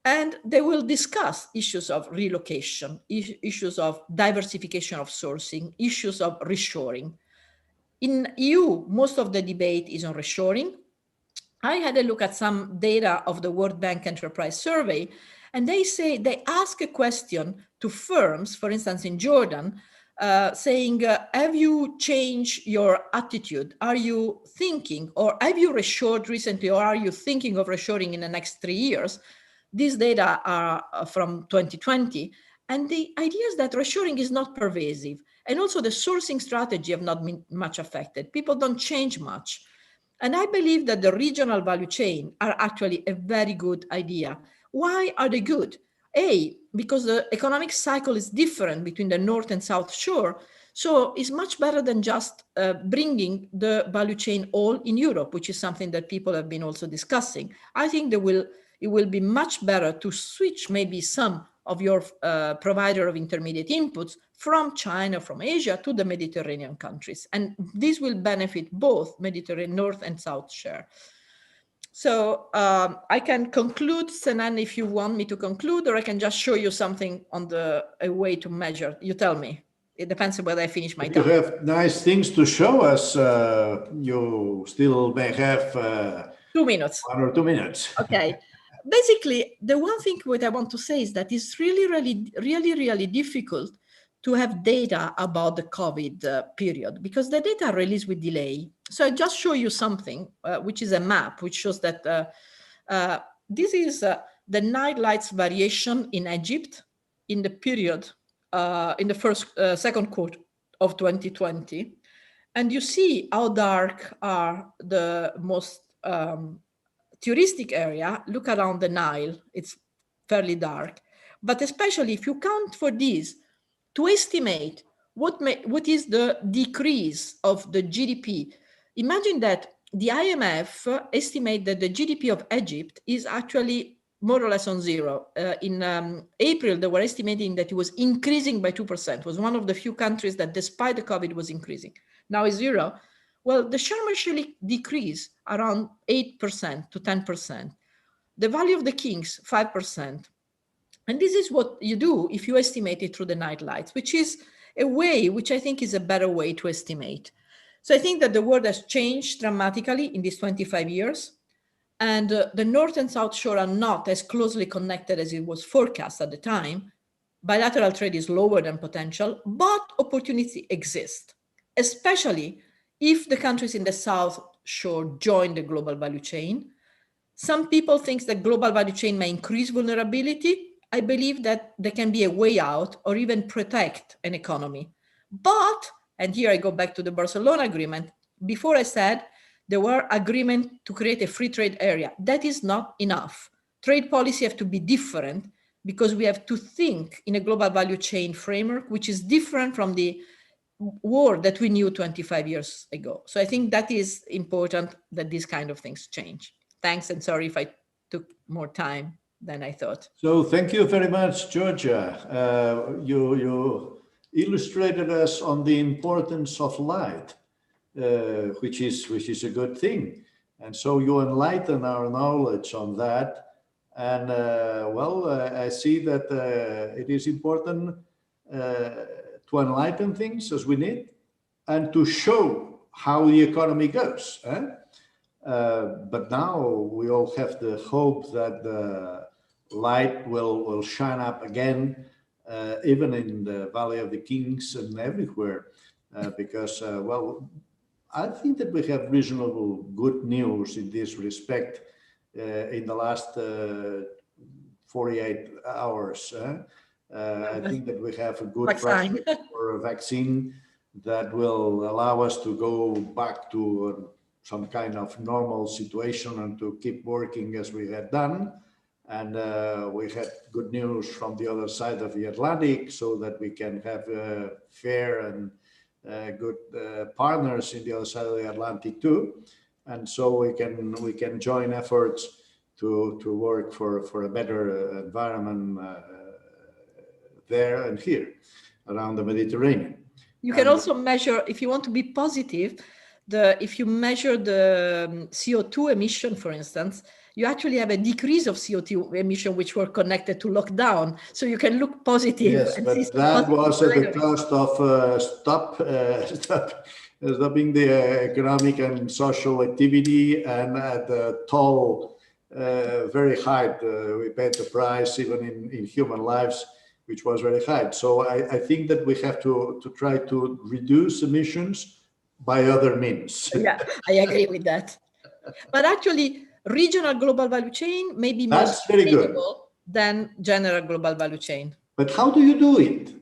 And they will discuss issues of relocation, issues of diversification of sourcing, issues of reshoring. In EU, most of the debate is on reshoring. I had a look at some data of the World Bank Enterprise Survey, and they ask a question to firms, for instance, in Jordan, saying, have you changed your attitude? Are you thinking, or have you reshored recently, or are you thinking of reshoring in the next 3 years? These data are from 2020. And the idea is that reshoring is not pervasive. And also the sourcing strategy have not been much affected. People don't change much. And I believe that the regional value chain are actually a very good idea. Why are they good? A, because the economic cycle is different between the North and South Shore. So it's much better than just bringing the value chain all in Europe, which is something that people have been also discussing. I think it will be much better to switch maybe some of your provider of intermediate inputs from China, from Asia to the Mediterranean countries. And this will benefit both Mediterranean North and South share. So I can conclude, Senan, if you want me to conclude, or I can just show you something on a way to measure. You tell me. It depends on whether I finish my time.
You have nice things to show us. You still may have
2 minutes.
1 or 2 minutes.
Okay. Basically, the one thing what I want to say is that it's really difficult to have data about the COVID period because the data are released with delay. So I just show you something, which is a map, which shows that this is the night lights variation in Egypt in the period, in the second quarter of 2020. And you see how dark are the most touristic area. Look around the Nile, it's fairly dark. But especially if you count for this, to estimate what is the decrease of the GDP, imagine that the IMF estimate that the GDP of Egypt is actually more or less on zero. In April, they were estimating that it was increasing by 2%. It was one of the few countries that despite the COVID was increasing. Now it's zero. Well, the Sharm el-Sheikh decrease around 8% to 10%. The Valley of the Kings, 5%. And this is what you do if you estimate it through the night lights, which is a way, which I think is a better way to estimate. So I think that the world has changed dramatically in these 25 years. And the North and South Shore are not as closely connected as it was forecast at the time. Bilateral trade is lower than potential, but opportunity exists, especially if the countries in the South Shore join the global value chain. Some people think that global value chain may increase vulnerability. I believe that there can be a way out or even protect an economy. But, and here I go back to the Barcelona Agreement, before I said there were agreements to create a free trade area. That is not enough trade policy have to be different because we have to think in a global value chain framework, which is different from the world that we knew 25 years ago. So I think that is important that these kind of things change. Thanks, and sorry if I took more time than I thought.
So thank you very much, Georgia. You illustrated us on the importance of light, which is a good thing. And so you enlighten our knowledge on that. And I see that it is important to enlighten things as we need and to show how the economy goes. But now we all have the hope that the light will shine up again, even in the Valley of the Kings and everywhere, because, I think that we have reasonable good news in this respect in the last 48 hours. I think that we have a good prospect for a vaccine that will allow us to go back to some kind of normal situation and to keep working as we had done. And we had good news from the other side of the Atlantic, so that we can have fair and good partners in the other side of the Atlantic too. And so we can join efforts to work for a better environment there and here around the Mediterranean.
You can also measure, if you want to be positive, if you measure the CO2 emission, for instance, you actually have a decrease of CO2 emission, which were connected to lockdown. So you can look positive.
Yes, but that was at the cost of stopping the economic and social activity, and at the toll very high. We paid the price even in human lives, which was very high. So I think that we have to try to reduce emissions by other means.
Yeah, I agree with that. But actually, regional global value chain may be more sustainable than general global value chain.
But how do you do it?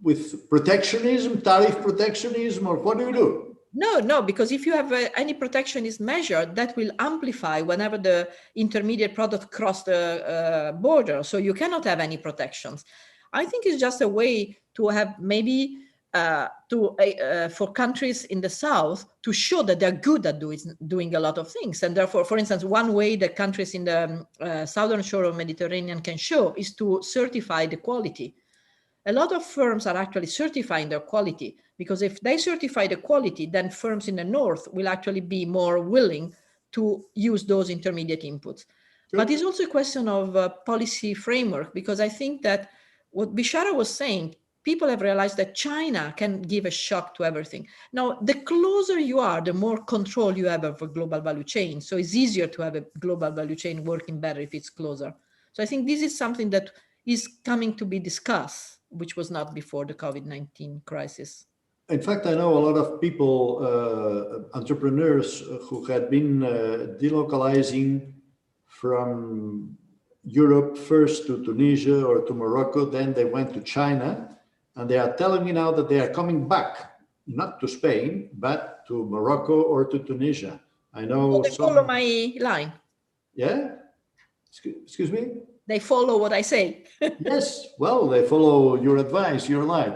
With protectionism, tariff protectionism, or what do you do?
No, because if you have any protectionist measure, that will amplify whenever the intermediate product cross the border. So you cannot have any protections. I think it's just a way to have maybe for countries in the south to show that they're good at doing a lot of things. And therefore, for instance, one way that countries in the southern shore of Mediterranean can show is to certify the quality. A lot of firms are actually certifying their quality, because if they certify the quality, then firms in the north will actually be more willing to use those intermediate inputs. Good. But it's also a question of policy framework, because I think that what Bishara was saying, people have realized that China can give a shock to everything. Now, the closer you are, the more control you have of a global value chain. So it's easier to have a global value chain working better if it's closer. So I think this is something that is coming to be discussed, which was not before the COVID-19 crisis.
In fact, I know a lot of people, entrepreneurs who had been delocalizing from Europe first to Tunisia or to Morocco, then they went to China, and they are telling me now that they are coming back, not to Spain, but to Morocco or to Tunisia. I know
well, they follow my line.
Yeah? Excuse me?
They follow what I say.
Yes, well, they follow your advice, your line.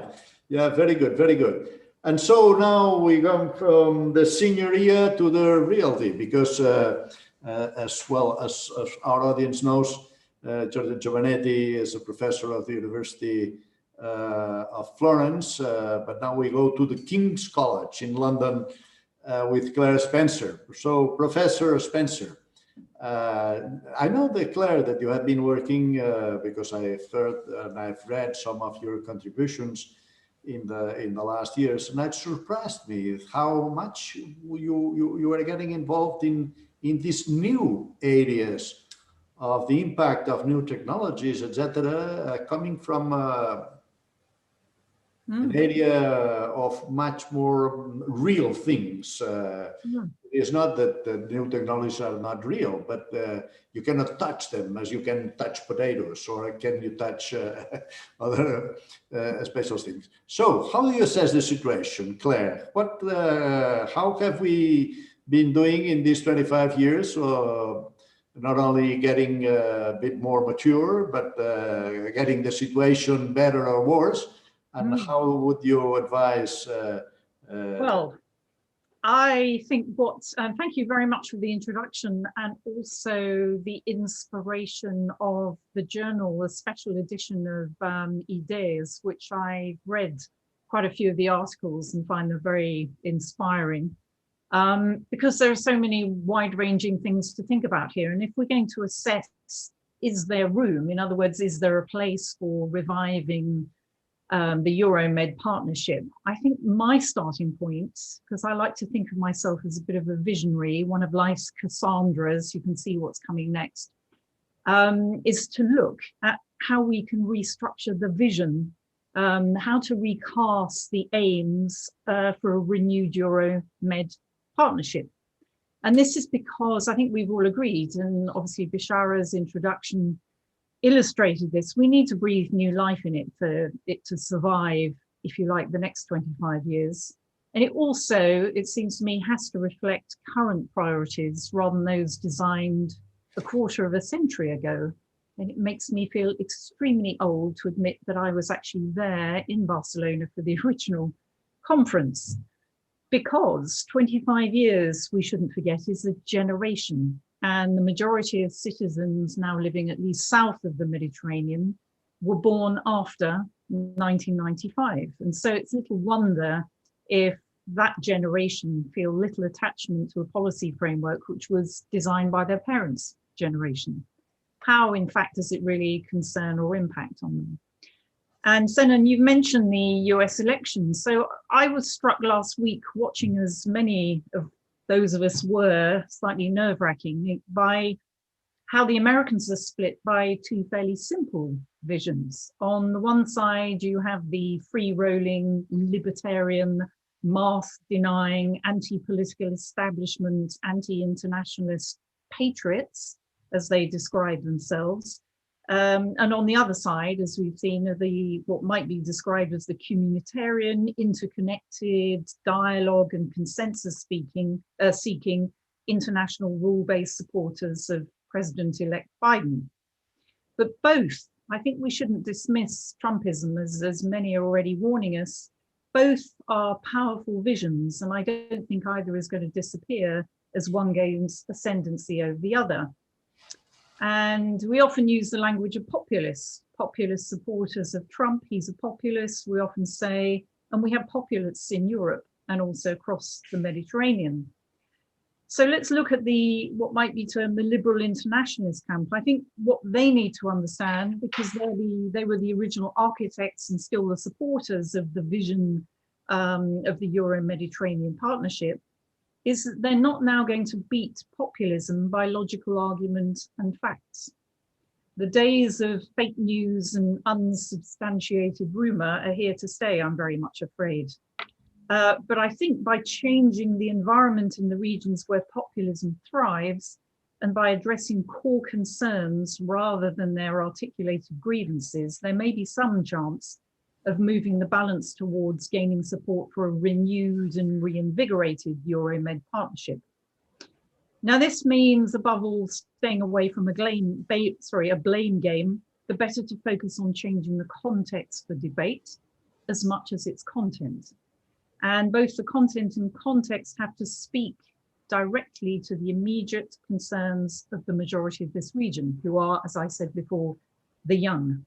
Yeah, very good, very good. And so now we go from the signoria to the realty, because as well as our audience knows, Giorgio Giovanetti is a professor of the University of Florence, but now we go to the King's College in London with Claire Spencer. So, Professor Spencer, I know that, Claire, that you have been working, because I've heard and I've read some of your contributions in the last years, and that surprised me how much you are getting involved in these new areas of the impact of new technologies, etc., coming from an area of much more real things. It's not that the new technologies are not real, but you cannot touch them as you can touch potatoes, or can you touch other special things. So how do you assess the situation, Claire? How have we been doing in these 25 years not only getting a bit more mature, but getting the situation better or worse? And how would you advise?
Well, I think thank you very much for the introduction and also the inspiration of the journal, a special edition of Ideas, which I read quite a few of the articles and find them very inspiring. Because there are so many wide-ranging things to think about here. And if we're going to assess, is there room? In other words, is there a place for reviving the Euromed partnership? I think my starting point, because I like to think of myself as a bit of a visionary, one of life's Cassandras, you can see what's coming next, is to look at how we can restructure the vision, how to recast the aims for a renewed Euromed partnership. And this is because I think we've all agreed, and obviously Bishara's introduction illustrated this, we need to breathe new life in it for it to survive, if you like, the next 25 years. And it also, it seems to me, has to reflect current priorities rather than those designed a quarter of a century ago. And it makes me feel extremely old to admit that I was actually there in Barcelona for the original conference. Because 25 years, we shouldn't forget, is a generation. And the majority of citizens now living at least south of the Mediterranean were born after 1995. And so it's little wonder if that generation feel little attachment to a policy framework which was designed by their parents' generation. How, in fact, does it really concern or impact on them? And Senan, you've mentioned the US elections. So I was struck last week watching, as many of those of us were, slightly nerve-wracking by how the Americans are split by two fairly simple visions. On the one side, you have the free-rolling, libertarian, mask-denying, anti-political establishment, anti-internationalist patriots, as they describe themselves. And on the other side, as we've seen, are the what might be described as the communitarian, interconnected, dialogue and consensus seeking international rule-based supporters of President-elect Biden. But both, I think we shouldn't dismiss Trumpism, as many are already warning us. Both are powerful visions, and I don't think either is going to disappear as one gains ascendancy over the other. And we often use the language of populist supporters of Trump. He's a populist, we often say, and we have populists in Europe and also across the Mediterranean. So let's look at what might be termed the liberal internationalist camp. I think what they need to understand, because they were the original architects and still the supporters of the vision of the Euro-Mediterranean partnership, is that they're not now going to beat populism by logical argument and facts. The days of fake news and unsubstantiated rumor are here to stay, I'm very much afraid. But I think by changing the environment in the regions where populism thrives, and by addressing core concerns rather than their articulated grievances, there may be some chance of moving the balance towards gaining support for a renewed and reinvigorated Euromed partnership. Now, this means, above all, staying away from a blame game, the better to focus on changing the context for debate as much as its content. And both the content and context have to speak directly to the immediate concerns of the majority of this region, who are, as I said before, the young.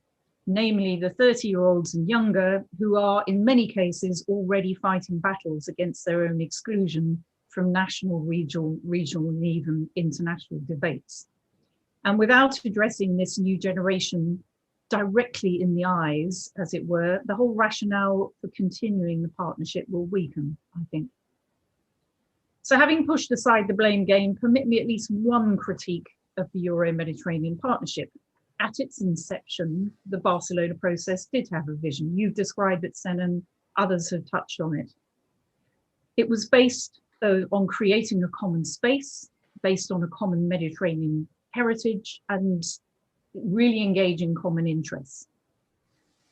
Namely the 30-year-olds and younger, who are in many cases already fighting battles against their own exclusion from national, regional and even international debates. And without addressing this new generation directly in the eyes, as it were, the whole rationale for continuing the partnership will weaken, I think. So having pushed aside the blame game, permit me at least one critique of the Euro-Mediterranean partnership. At its inception, the Barcelona process did have a vision. You've described it, Sen, and others have touched on it. It was based on creating a common space, based on a common Mediterranean heritage, and really engaging common interests.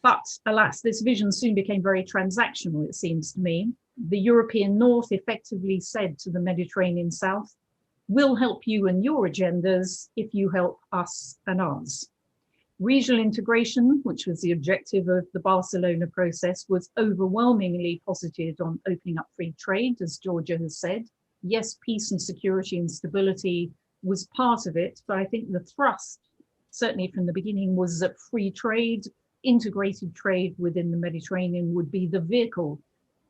But alas, this vision soon became very transactional, it seems to me. The European North effectively said to the Mediterranean South, We'll help you and your agendas if you help us and ours. Regional integration, which was the objective of the Barcelona process, was overwhelmingly posited on opening up free trade, as Georgia has said. Yes, peace and security and stability was part of it, but I think the thrust, certainly from the beginning, was that free trade, integrated trade within the Mediterranean would be the vehicle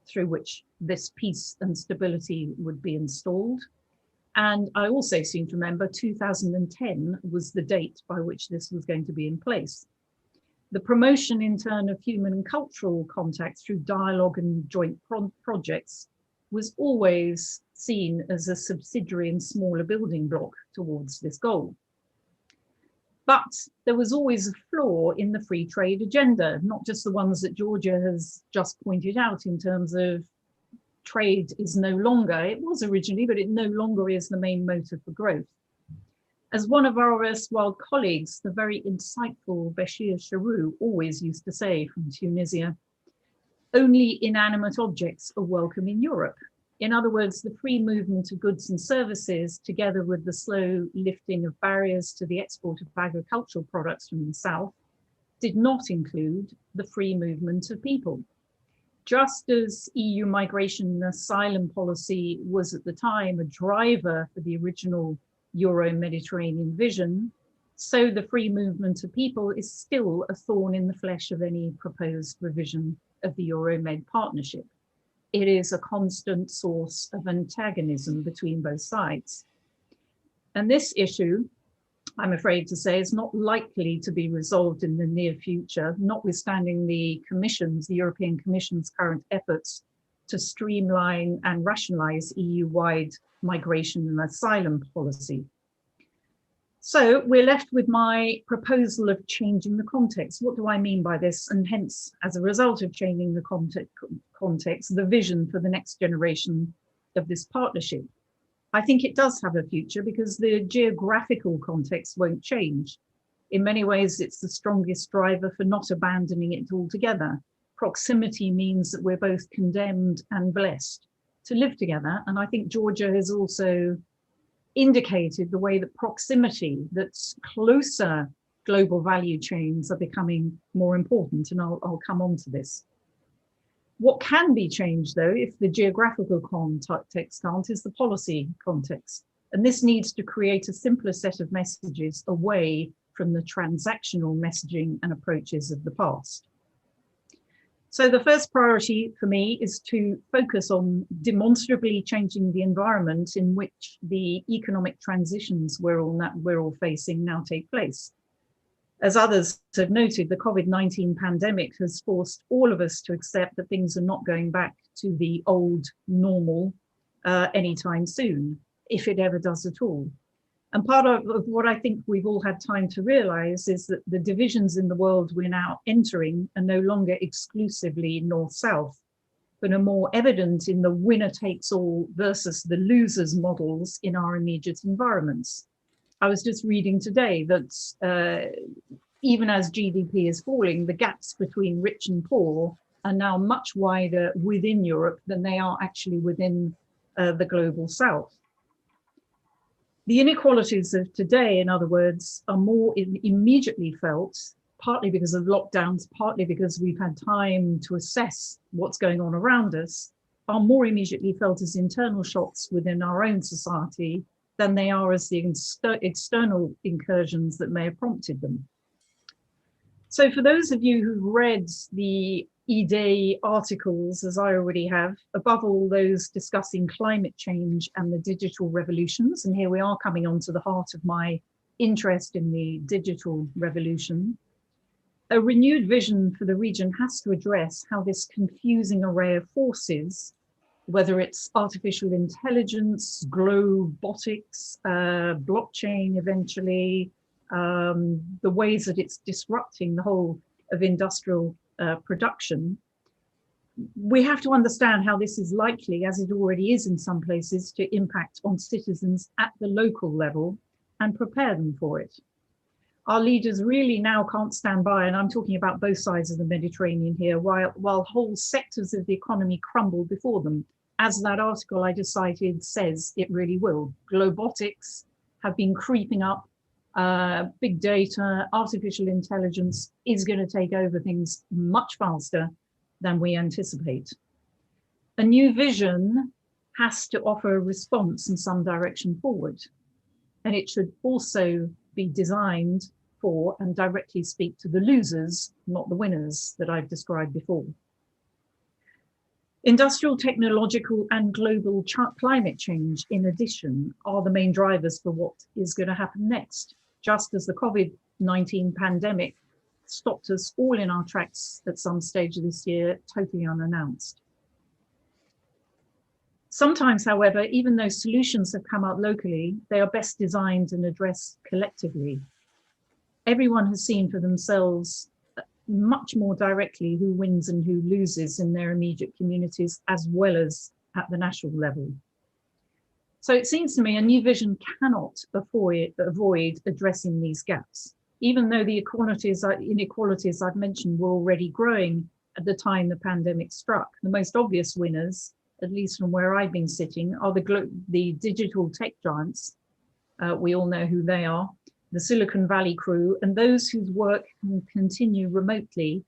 through which this peace and stability would be installed. And I also seem to remember 2010 was the date by which this was going to be in place. The promotion in turn of human and cultural contact through dialogue and joint projects was always seen as a subsidiary and smaller building block towards this goal. But there was always a flaw in the free trade agenda, not just the ones that Georgia has just pointed out in terms of trade is no longer, it was originally, but it no longer is the main motor for growth. As one of our erstwhile colleagues, the very insightful Bashir Charou, always used to say from Tunisia, only inanimate objects are welcome in Europe. In other words, the free movement of goods and services, together with the slow lifting of barriers to the export of agricultural products from the south, did not include the free movement of people. Just as EU migration and asylum policy was at the time a driver for the original Euro-Mediterranean vision, so the free movement of people is still a thorn in the flesh of any proposed revision of the Euro-Med partnership. It is a constant source of antagonism between both sides. And this issue, I'm afraid to say, is not likely to be resolved in the near future, notwithstanding the European Commission's current efforts to streamline and rationalize EU-wide migration and asylum policy. So we're left with my proposal of changing the context. What do I mean by this? And hence, as a result of changing the context, the vision for the next generation of this partnership. I think it does have a future because the geographical context won't change. In many ways, it's the strongest driver for not abandoning it altogether. Proximity means that we're both condemned and blessed to live together. And I think Georgia has also indicated the way that proximity, that's closer global value chains are becoming more important. And I'll come on to this. What can be changed, though, if the geographical context can't, is the policy context. And this needs to create a simpler set of messages away from the transactional messaging and approaches of the past. So the first priority for me is to focus on demonstrably changing the environment in which the economic transitions we're all facing now take place. As others have noted, the COVID-19 pandemic has forced all of us to accept that things are not going back to the old normal anytime soon, if it ever does at all. And part of what I think we've all had time to realize is that the divisions in the world we're now entering are no longer exclusively north-south, but are more evident in the winner-takes-all versus the losers models in our immediate environments. I was just reading today that even as GDP is falling, the gaps between rich and poor are now much wider within Europe than they are actually within the global south. The inequalities of today, in other words, are more immediately felt, partly because of lockdowns, partly because we've had time to assess what's going on around us, are more immediately felt as internal shocks within our own society than they are as the external incursions that may have prompted them. So for those of you who've read the E-Day articles, as I already have, above all those discussing climate change and the digital revolutions, and here we are coming on to the heart of my interest in the digital revolution, a renewed vision for the region has to address how this confusing array of forces, whether it's artificial intelligence, globotics, blockchain eventually, the ways that it's disrupting the whole of industrial production, we have to understand how this is likely, as it already is in some places, to impact on citizens at the local level and prepare them for it. Our leaders really now can't stand by, and I'm talking about both sides of the Mediterranean here, while whole sectors of the economy crumble before them as that article I just cited says it really will. Globotics have been creeping up. Big data, artificial intelligence is going to take over things much faster than we anticipate. A new vision has to offer a response in some direction forward. And it should also be designed for and directly speak to the losers, not the winners that I've described before. Industrial, technological, and global climate change, in addition, are the main drivers for what is going to happen next, just as the COVID-19 pandemic stopped us all in our tracks at some stage of this year, totally unannounced. Sometimes, however, even though solutions have come out locally, they are best designed and addressed collectively. Everyone has seen for themselves much more directly who wins and who loses in their immediate communities, as well as at the national level. So it seems to me a new vision cannot avoid addressing these gaps. Even though the inequalities I've mentioned were already growing at the time the pandemic struck, the most obvious winners, at least from where I've been sitting, are the digital tech giants. We all know who they are, the Silicon Valley crew, and those whose work can continue remotely,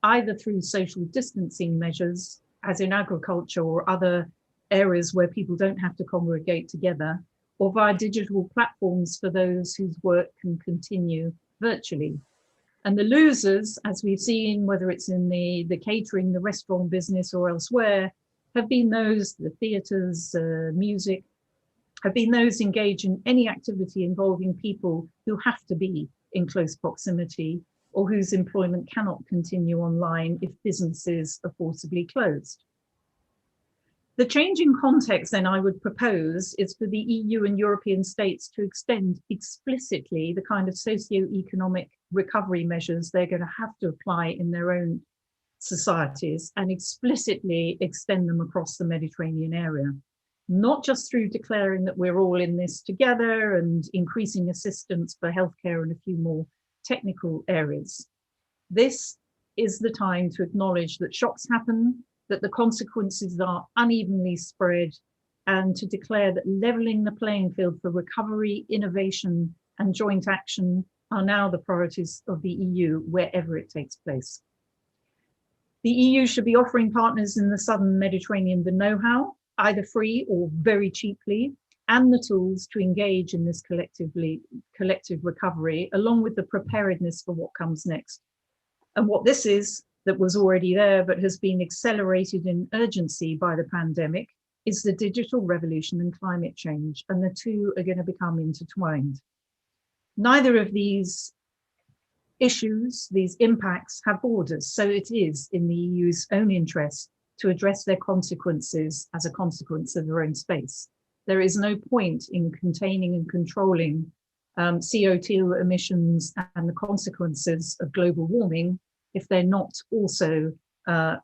either through social distancing measures, as in agriculture or other areas where people don't have to congregate together, or via digital platforms for those whose work can continue virtually. And the losers, as we've seen, whether it's in the catering, the restaurant business or elsewhere, have been those, the theatres, music, have been those engaged in any activity involving people who have to be in close proximity or whose employment cannot continue online if businesses are forcibly closed. The changing context then I would propose is for the EU and European states to extend explicitly the kind of socio-economic recovery measures they're going to have to apply in their own societies and explicitly extend them across the Mediterranean area, not just through declaring that we're all in this together and increasing assistance for healthcare and a few more technical areas. This is the time to acknowledge that shocks happen, that the consequences are unevenly spread, and to declare that leveling the playing field for recovery, innovation, and joint action are now the priorities of the EU wherever it takes place. The EU should be offering partners in the southern Mediterranean the know-how, either free or very cheaply, and the tools to engage in this collective recovery, along with the preparedness for what comes next. And what this is, that was already there but has been accelerated in urgency by the pandemic, is the digital revolution and climate change, and the two are going to become intertwined. Neither of these issues, these impacts, have borders, so it is in the EU's own interest to address their consequences as a consequence of their own space. There is no point in containing and controlling CO2 emissions and the consequences of global warming if they're not also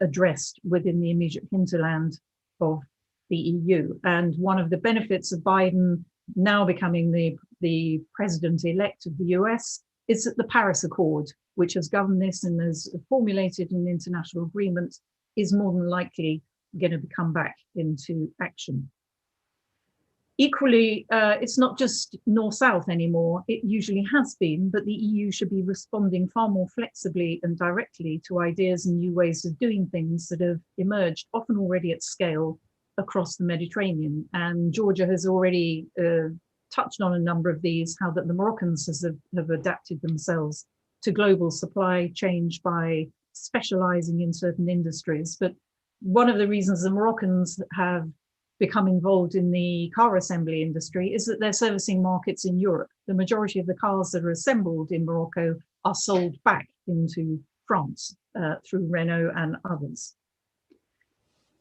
addressed within the immediate hinterland of the EU. And one of the benefits of Biden now becoming the president-elect of the US is that the Paris Accord, which has governed this and has formulated an international agreement, is more than likely going to come back into action. Equally, it's not just north-south anymore. It usually has been, but the EU should be responding far more flexibly and directly to ideas and new ways of doing things that have emerged, often already at scale, across the Mediterranean. And Georgia has already touched on a number of these, how that the Moroccans have adapted themselves to global supply change by specializing in certain industries. But one of the reasons the Moroccans have become involved in the car assembly industry is that they're servicing markets in Europe. The majority of the cars that are assembled in Morocco are sold back into France through Renault and others.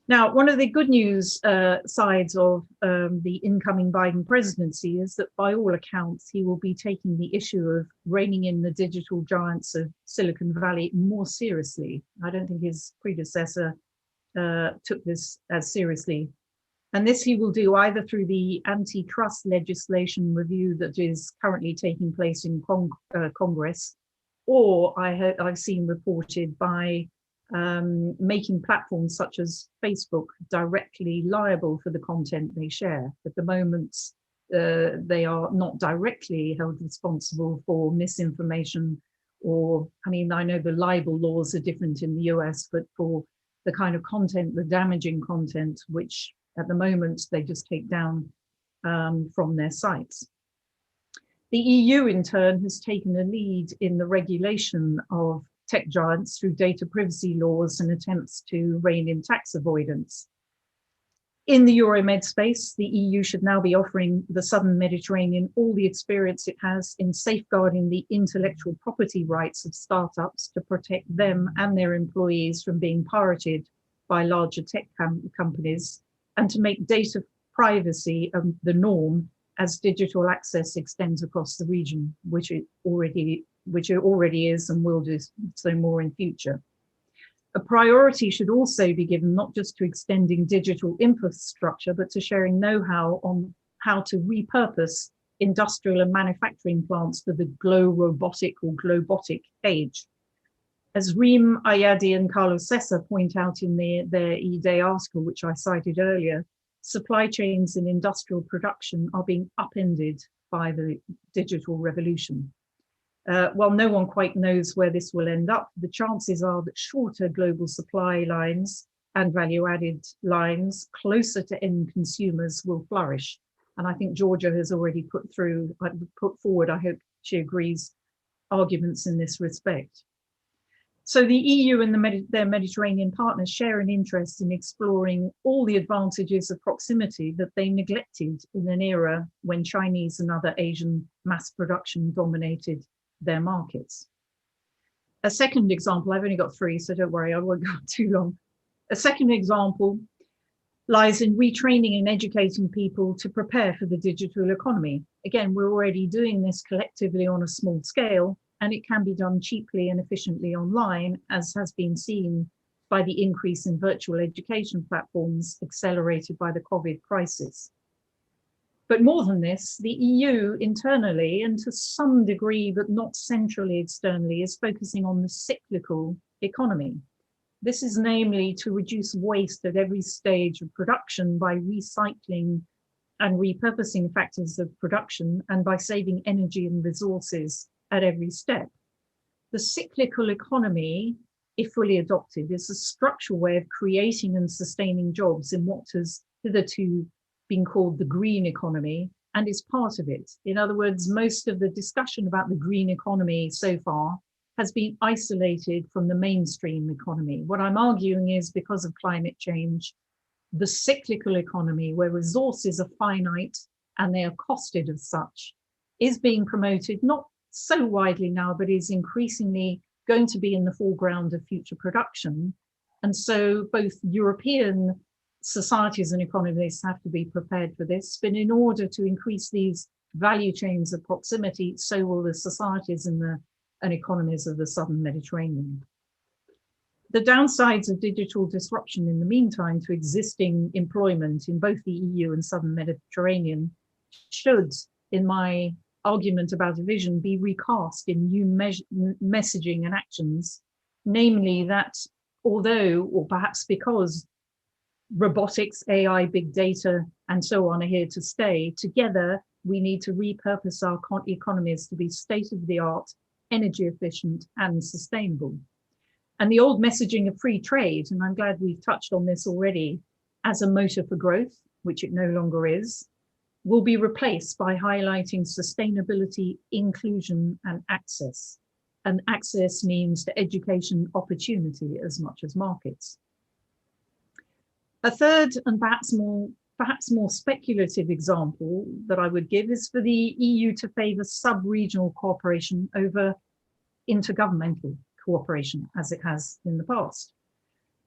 Now, one of the good news sides of the incoming Biden presidency is that by all accounts, he will be taking the issue of reining in the digital giants of Silicon Valley more seriously. I don't think his predecessor took this as seriously. And this he will do either through the antitrust legislation review that is currently taking place in Congress, or I've seen reported by making platforms such as Facebook directly liable for the content they share. At the moment, they are not directly held responsible for misinformation, or, I mean, I know the libel laws are different in the US, but for the kind of content, the damaging content, which at the moment they just take down from their sites. The EU, in turn, has taken a lead in the regulation of tech giants through data privacy laws and attempts to rein in tax avoidance. In the Euromed space, the EU should now be offering the Southern Mediterranean all the experience it has in safeguarding the intellectual property rights of startups to protect them and their employees from being pirated by larger tech companies, and to make data privacy the norm as digital access extends across the region, which it already is and will do so more in future. A priority should also be given not just to extending digital infrastructure, but to sharing know-how on how to repurpose industrial and manufacturing plants for the glow-robotic or globotic age. As Reem Ayadi and Carlos Sessa point out in their E-Day article, which I cited earlier, supply chains in industrial production are being upended by the digital revolution. While no one quite knows where this will end up, the chances are that shorter global supply lines and value-added lines closer to end consumers will flourish. And I think Georgia has already put forward, I hope she agrees, arguments in this respect. So the EU and their Mediterranean partners share an interest in exploring all the advantages of proximity that they neglected in an era when Chinese and other Asian mass production dominated their markets. A second example, I've only got 3, so don't worry, I won't go too long. A second example lies in retraining and educating people to prepare for the digital economy. Again, we're already doing this collectively on a small scale, and it can be done cheaply and efficiently online, as has been seen by the increase in virtual education platforms accelerated by the COVID crisis. But more than this, the EU internally, and to some degree, but not centrally externally, is focusing on the cyclical economy. This is namely to reduce waste at every stage of production by recycling and repurposing factors of production, and by saving energy and resources at every step. The cyclical economy, if fully adopted, is a structural way of creating and sustaining jobs in what has hitherto been called the green economy, and is part of it. In other words, most of the discussion about the green economy so far has been isolated from the mainstream economy. What I'm arguing is, because of climate change, the cyclical economy, where resources are finite and they are costed as such, is being promoted, not so widely now, but is increasingly going to be in the foreground of future production. And so both European societies and economies have to be prepared for this, but in order to increase these value chains of proximity, so will the societies and economies of the Southern Mediterranean. The downsides of digital disruption in the meantime to existing employment in both the EU and Southern Mediterranean should, in my argument about division, be recast in new messaging and actions, namely that although, or perhaps because, robotics, AI, big data, and so on are here to stay, together we need to repurpose our economies to be state-of-the-art, energy efficient, and sustainable. And the old messaging of free trade, and I'm glad we've touched on this already, as a motor for growth, which it no longer is, will be replaced by highlighting sustainability, inclusion, and access. And access means to education opportunity as much as markets. A third and perhaps more speculative example that I would give is for the EU to favour sub-regional cooperation over intergovernmental cooperation, as it has in the past.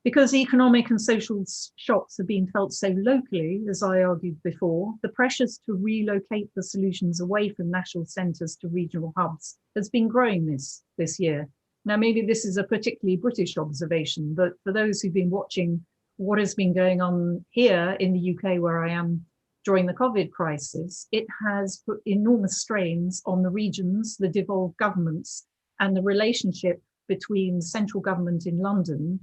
Because economic and social shocks have been felt so locally, as I argued before, the pressures to relocate the solutions away from national centres to regional hubs has been growing this year. Now, maybe this is a particularly British observation, but for those who've been watching what has been going on here in the UK, where I am during the COVID crisis, it has put enormous strains on the regions, the devolved governments, and the relationship between central government in London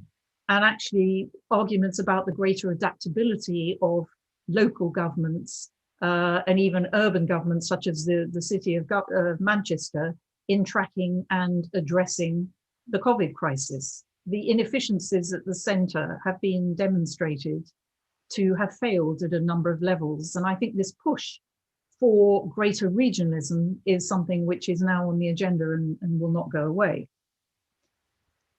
and actually arguments about the greater adaptability of local governments and even urban governments such as the city of Manchester in tracking and addressing the COVID crisis. The inefficiencies at the centre have been demonstrated to have failed at a number of levels. And I think this push for greater regionalism is something which is now on the agenda and will not go away.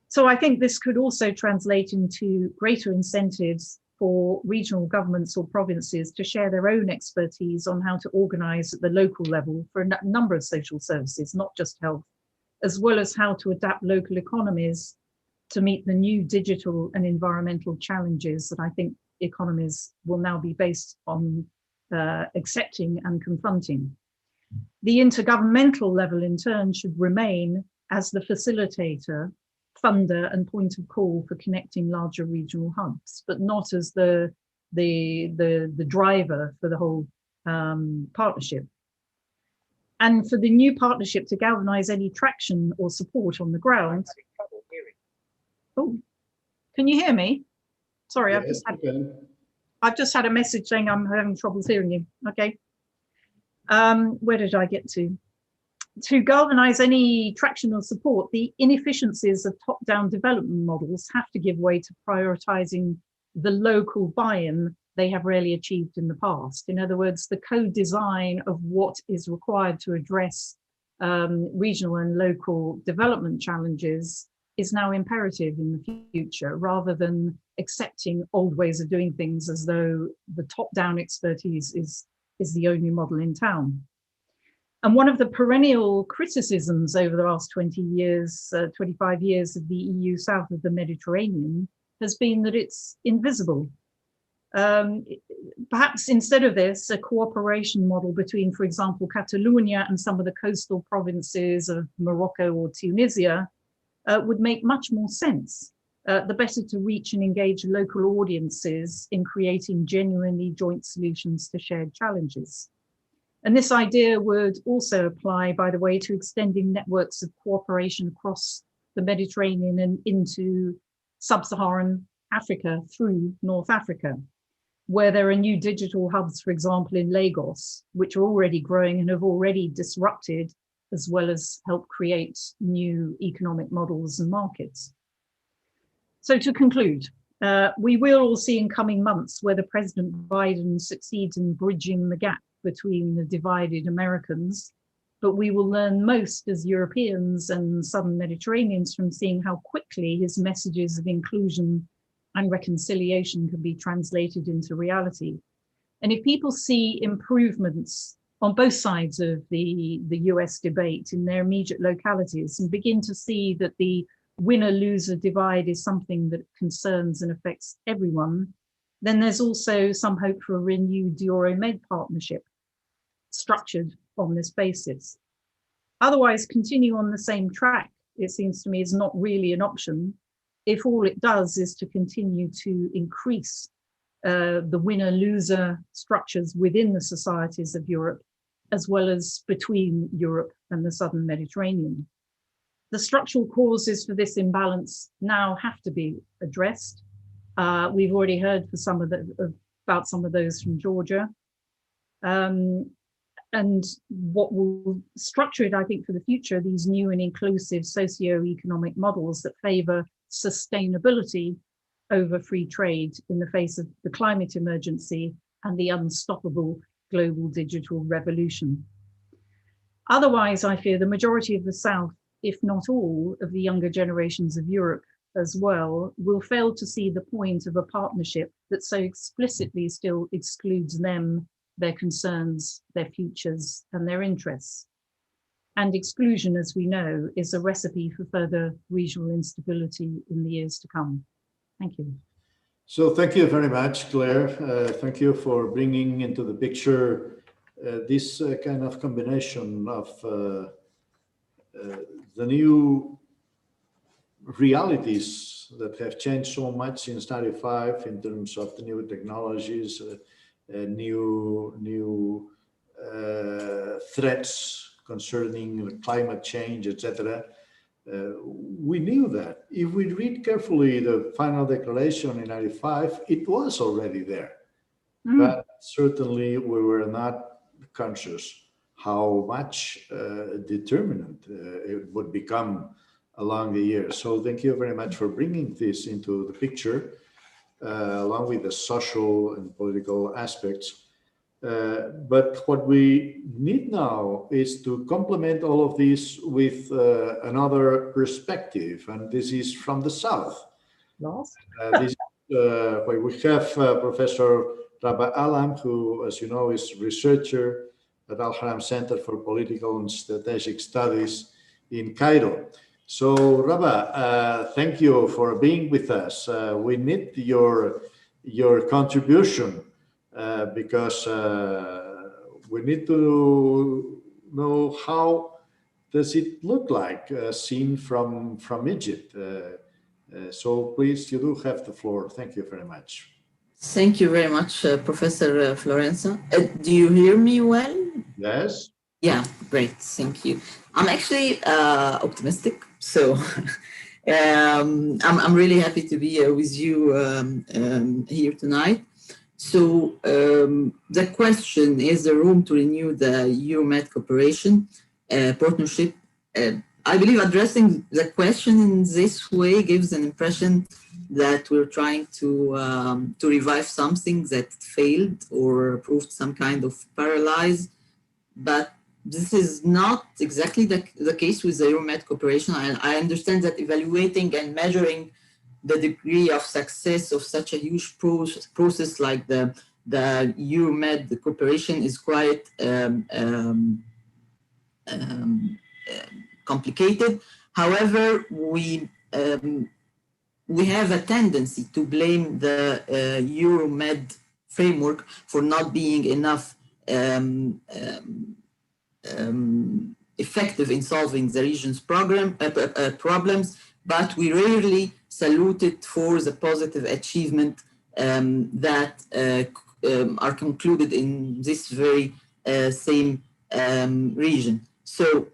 So I think this could also translate into greater incentives for regional governments or provinces to share their own expertise on how to organise at the local level for a number of social services, not just health, as well as how to adapt local economies to meet the new digital and environmental challenges that I think economies will now be based on accepting and confronting. The intergovernmental level in turn should remain as the facilitator, funder and point of call for connecting larger regional hubs, but not as the driver for the whole partnership. And for the new partnership to galvanize any traction or support on the ground. Oh, can you hear me? Sorry,
Yes,
I've just had a message saying I'm having trouble hearing you. Okay. Where did I get to? To galvanize any traction or support, the inefficiencies of top-down development models have to give way to prioritizing the local buy-in they have rarely achieved in the past. In other words, the co-design of what is required to address regional and local development challenges is now imperative in the future, rather than accepting old ways of doing things as though the top-down expertise is the only model in town. And one of the perennial criticisms over the last 20 years, 25 years of the EU south of the Mediterranean has been that it's invisible. Perhaps instead of this, a cooperation model between, for example, Catalonia and some of the coastal provinces of Morocco or Tunisia would make much more sense. The better to reach and engage local audiences in creating genuinely joint solutions to shared challenges. And this idea would also apply, by the way, to extending networks of cooperation across the Mediterranean and into sub-Saharan Africa through North Africa, where there are new digital hubs, for example, in Lagos, which are already growing and have already disrupted, as well as help create new economic models and markets. So to conclude, we will all see in coming months whether President Biden succeeds in bridging the gap between the divided Americans, but we will learn most as Europeans and Southern Mediterraneans from seeing how quickly his messages of inclusion and reconciliation can be translated into reality. And if people see improvements on both sides of the US debate in their immediate localities and begin to see that the winner-loser divide is something that concerns and affects everyone, then there's also some hope for a renewed Euro-Med partnership structured on this basis. Otherwise, continue on the same track, it seems to me, is not really an option if all it does is to continue to increase the winner-loser structures within the societies of Europe, as well as between Europe and the Southern Mediterranean. The structural causes for this imbalance now have to be addressed. We've already heard about some of those from Georgia. And what will structure it, I think, for the future, these new and inclusive socio-economic models that favor sustainability over free trade in the face of the climate emergency and the unstoppable global digital revolution. Otherwise, I fear the majority of the South, if not all of the younger generations of Europe as well, will fail to see the point of a partnership that so explicitly still excludes them, their concerns, their futures, and their interests. And exclusion, as we know, is a recipe for further regional instability in the years to come. Thank you.
So thank you very much, Claire. Thank you for bringing into the picture this kind of combination of the new realities that have changed so much since '95 in terms of the new technologies, new threats concerning climate change, etc. we knew that. If we read carefully the final declaration in '95, it was already there. But certainly we were not conscious how much determinant it would become along the years. So thank you very much for bringing this into the picture, along with the social and political aspects. But what we need now is to complement all of this with another perspective, and this is from the South. This where we have Professor Rabah Alam, who, as you know, is researcher at Al Haram Center for Political and Strategic Studies in Cairo. So, Rabah, thank you for being with us. We need your contribution because we need to know how does it look like seen from Egypt. So please, you do have the floor. Thank you very much.
Thank you very much, Professor Florenza. Do you hear me well?
Yes.
Yeah, great. Thank you. I'm actually optimistic. So I'm really happy to be with you here tonight. So the question is the room to renew the Euro-Med cooperation partnership. I believe addressing the question in this way gives an impression that we're trying to revive something that failed or proved some kind of paralyze. But this is not exactly the case with the Euro-Med cooperation. I understand that evaluating and measuring the degree of success of such a huge process like the Euro-Med cooperation is quite complicated. However, we have a tendency to blame the Euro-Med framework for not being enough effective in solving the region's problems, but we rarely salute it for the positive achievement that are concluded in this very same region. So,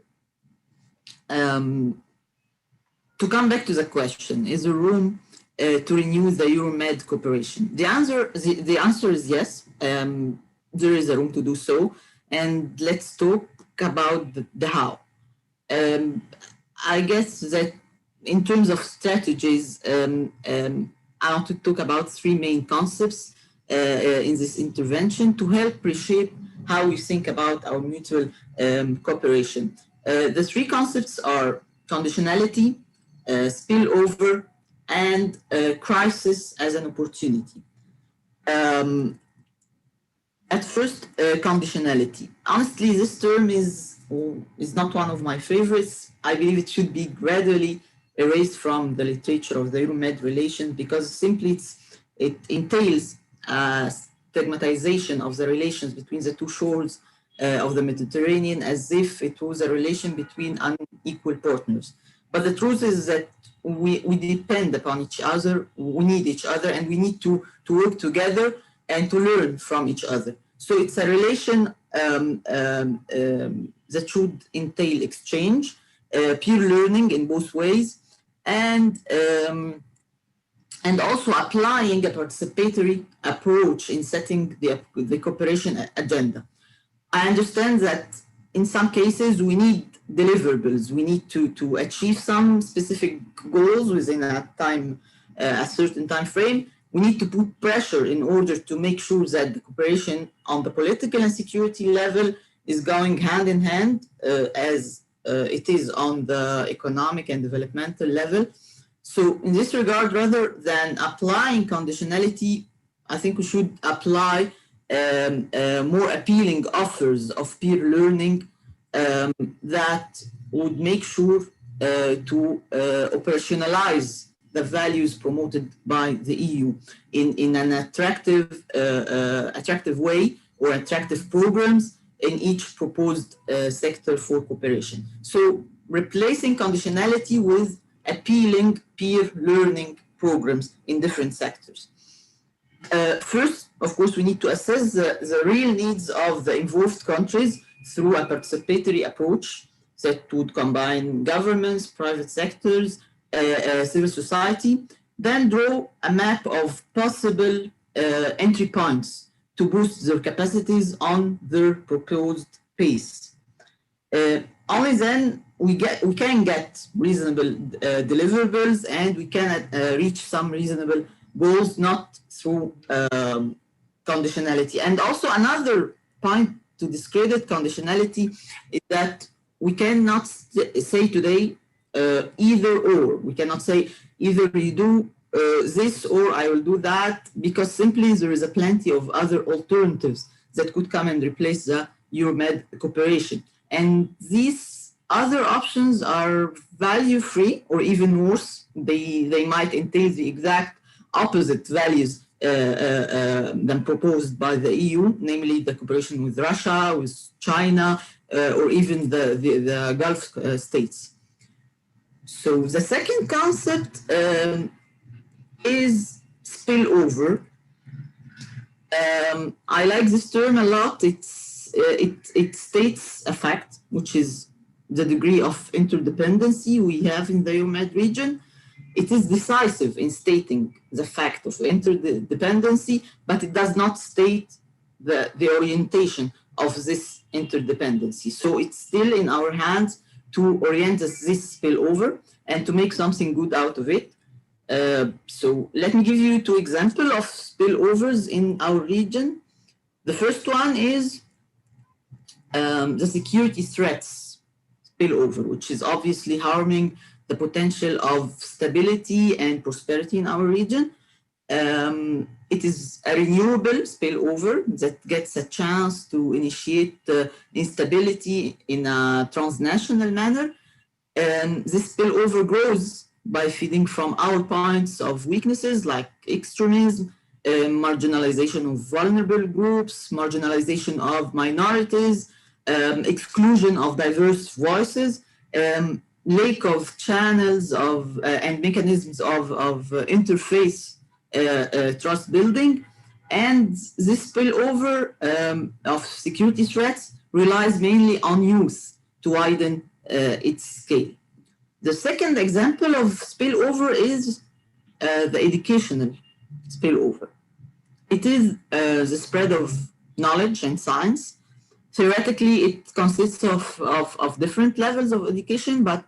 to come back to the question, is there room to renew the Euro-Med cooperation? The answer is yes. There is a room to do so, and let's talk about the how. I guess that in terms of strategies, I want to talk about three main concepts in this intervention to help reshape how we think about our mutual cooperation. The three concepts are conditionality, spillover, and crisis as an opportunity. At first, conditionality. Honestly, this term is not one of my favorites. I believe it should be gradually erased from the literature of the Euro-Med relations because simply it entails stigmatization of the relations between the two shores of the Mediterranean as if it was a relation between unequal partners. But the truth is that we depend upon each other, we need each other, and we need to work together and to learn from each other. So it's a relation that should entail exchange, peer learning in both ways, and also applying a participatory approach in setting the cooperation agenda. I understand that in some cases we need deliverables. We need to achieve some specific goals within a certain time frame. We need to put pressure in order to make sure that the cooperation on the political and security level is going hand in hand as it is on the economic and developmental level. So in this regard, rather than applying conditionality, I think we should apply more appealing offers of peer learning that would make sure to operationalize the values promoted by the EU in an attractive way or attractive programs in each proposed sector for cooperation. So replacing conditionality with appealing peer learning programs in different sectors. First, of course, we need to assess the real needs of the involved countries through a participatory approach. that would combine governments, private sectors, civil society, then draw a map of possible entry points to boost their capacities on their proposed pace. Only then we can get reasonable deliverables, and we can reach some reasonable goals, not through conditionality. And also another point to discredit conditionality is that we cannot say today either or. We cannot say either you do this or I will do that, because simply there is a plenty of other alternatives that could come and replace the Euromed cooperation. And these other options are value-free, or even worse, they might entail the exact opposite values than proposed by the EU, namely the cooperation with Russia, with China, or even the Gulf states. So the second concept is spillover. I like this term a lot. It states a fact, which is the degree of interdependency we have in the Euromed region. It is decisive in stating the fact of interdependency, but it does not state the orientation of this interdependency. So it's still in our hands to orient this spillover and to make something good out of it. So let me give you two examples of spillovers in our region. The first one is the security threats spillover, which is obviously harming the potential of stability and prosperity in our region. It is a renewable spillover that gets a chance to initiate instability in a transnational manner. This spillover grows by feeding from our points of weaknesses like extremism, marginalization of vulnerable groups, marginalization of minorities, exclusion of diverse voices, lack of channels of and mechanisms of interface trust building. And this spillover of security threats relies mainly on youth to widen its scale. The second example of spillover is the educational spillover. It is the spread of knowledge and science. Theoretically, it consists of different levels of education, but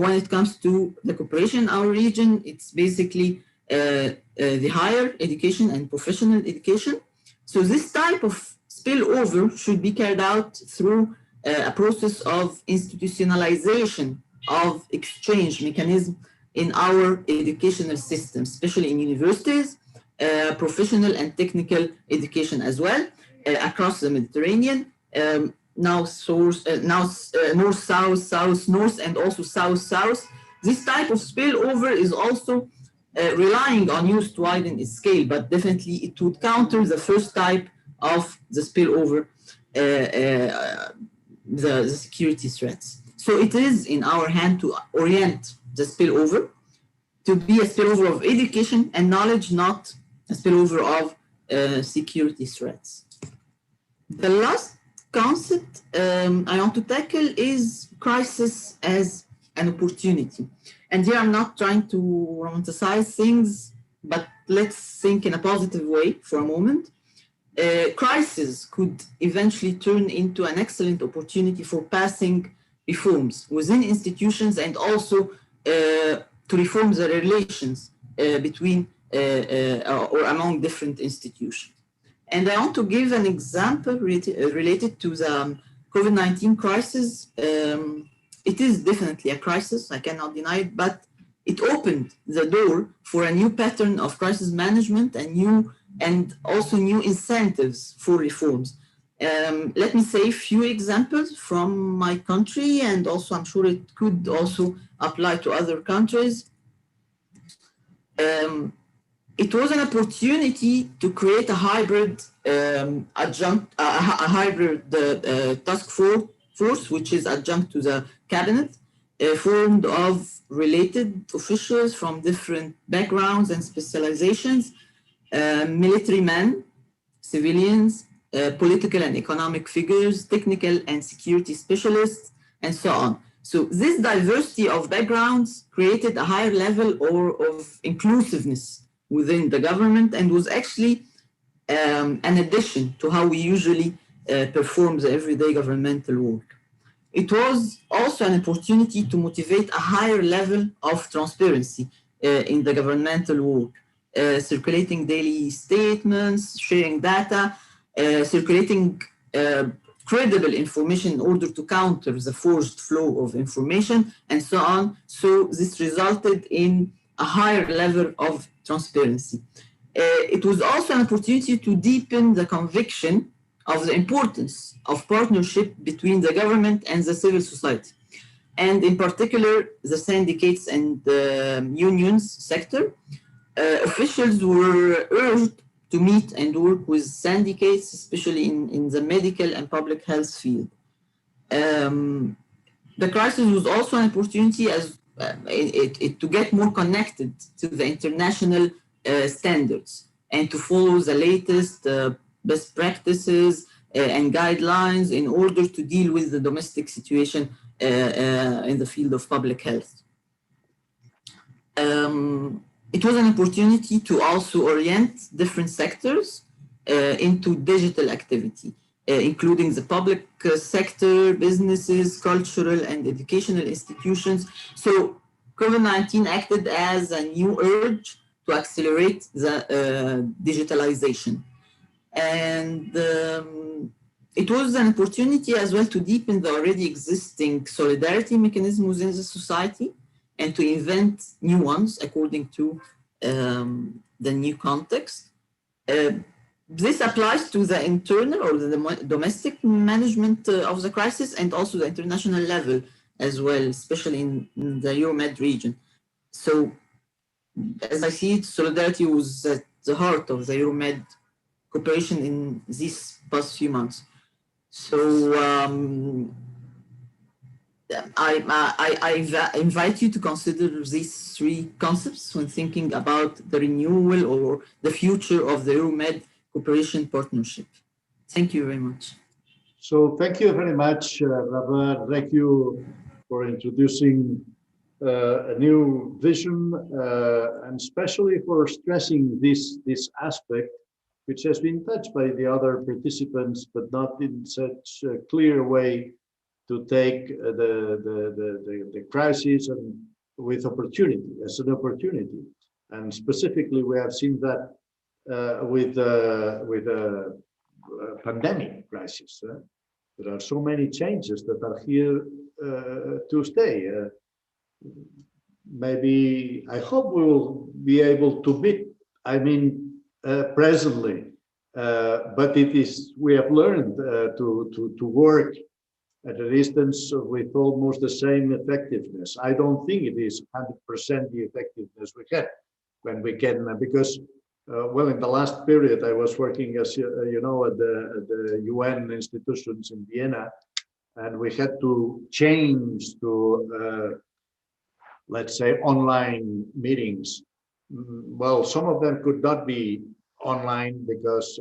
when it comes to the cooperation in our region, it's basically the higher education and professional education. So this type of spillover should be carried out through a process of institutionalization of exchange mechanism in our educational system, especially in universities, professional and technical education as well, across the Mediterranean, north-south, south-north, and also south-south. This type of spillover is also relying on youth to widen its scale, but definitely it would counter the first type of the spillover, the security threats. So it is in our hand to orient the spillover to be a spillover of education and knowledge, not a spillover of security threats. The last concept I want to tackle is crisis as an opportunity. And here I'm not trying to romanticize things, but let's think in a positive way for a moment. Crisis could eventually turn into an excellent opportunity for passing reforms within institutions and also to reform the relations between or among different institutions. And I want to give an example related to the COVID-19 crisis. It is definitely a crisis, I cannot deny it, but it opened the door for a new pattern of crisis management and also new incentives for reforms. Let me say a few examples from my country, and also I'm sure it could also apply to other countries. It was an opportunity to create a hybrid task force, which is adjunct to the cabinet, formed of related officials from different backgrounds and specializations, military men, civilians, political and economic figures, technical and security specialists, and so on. So this diversity of backgrounds created a higher level of inclusiveness within the government, and was actually an addition to how we usually perform the everyday governmental work. It was also an opportunity to motivate a higher level of transparency in the governmental work, circulating daily statements, sharing data, circulating credible information in order to counter the forced flow of information, and so on. So this resulted in a higher level of transparency. It was also an opportunity to deepen the conviction of the importance of partnership between the government and the civil society, and in particular, the syndicates and the unions sector. Officials were urged to meet and work with syndicates, especially in the medical and public health field. The crisis was also an opportunity as to get more connected to the international standards and to follow the latest best practices and guidelines in order to deal with the domestic situation in the field of public health. It was an opportunity to also orient different sectors into digital activity, including the public sector, businesses, cultural and educational institutions. So COVID-19 acted as a new urge to accelerate the digitalization. And it was an opportunity as well to deepen the already existing solidarity mechanism within the society and to invent new ones according to the new context. This applies to the internal or the domestic management of the crisis, and also the international level as well, especially in the Euromed region. So as I see it, solidarity was at the heart of the Euromed cooperation in these past few months. So I invite you to consider these three concepts when thinking about the renewal or the future of the Euromed cooperation partnership. Thank you very much.
So thank you very much, Rabah. Thank you for introducing a new vision and especially for stressing this aspect, which has been touched by the other participants, but not in such a clear way, to take the crisis and with opportunity, as an opportunity. And specifically, we have seen that with a pandemic crisis. There are so many changes that are here to stay. Maybe, I hope we will be able to meet, presently, but we have learned to work at a distance with almost the same effectiveness. I don't think it is 100% the effectiveness we had when we can, because well, in the last period, I was working, as you know, at the UN institutions in Vienna, and we had to change to, let's say, online meetings. Well, some of them could not be online because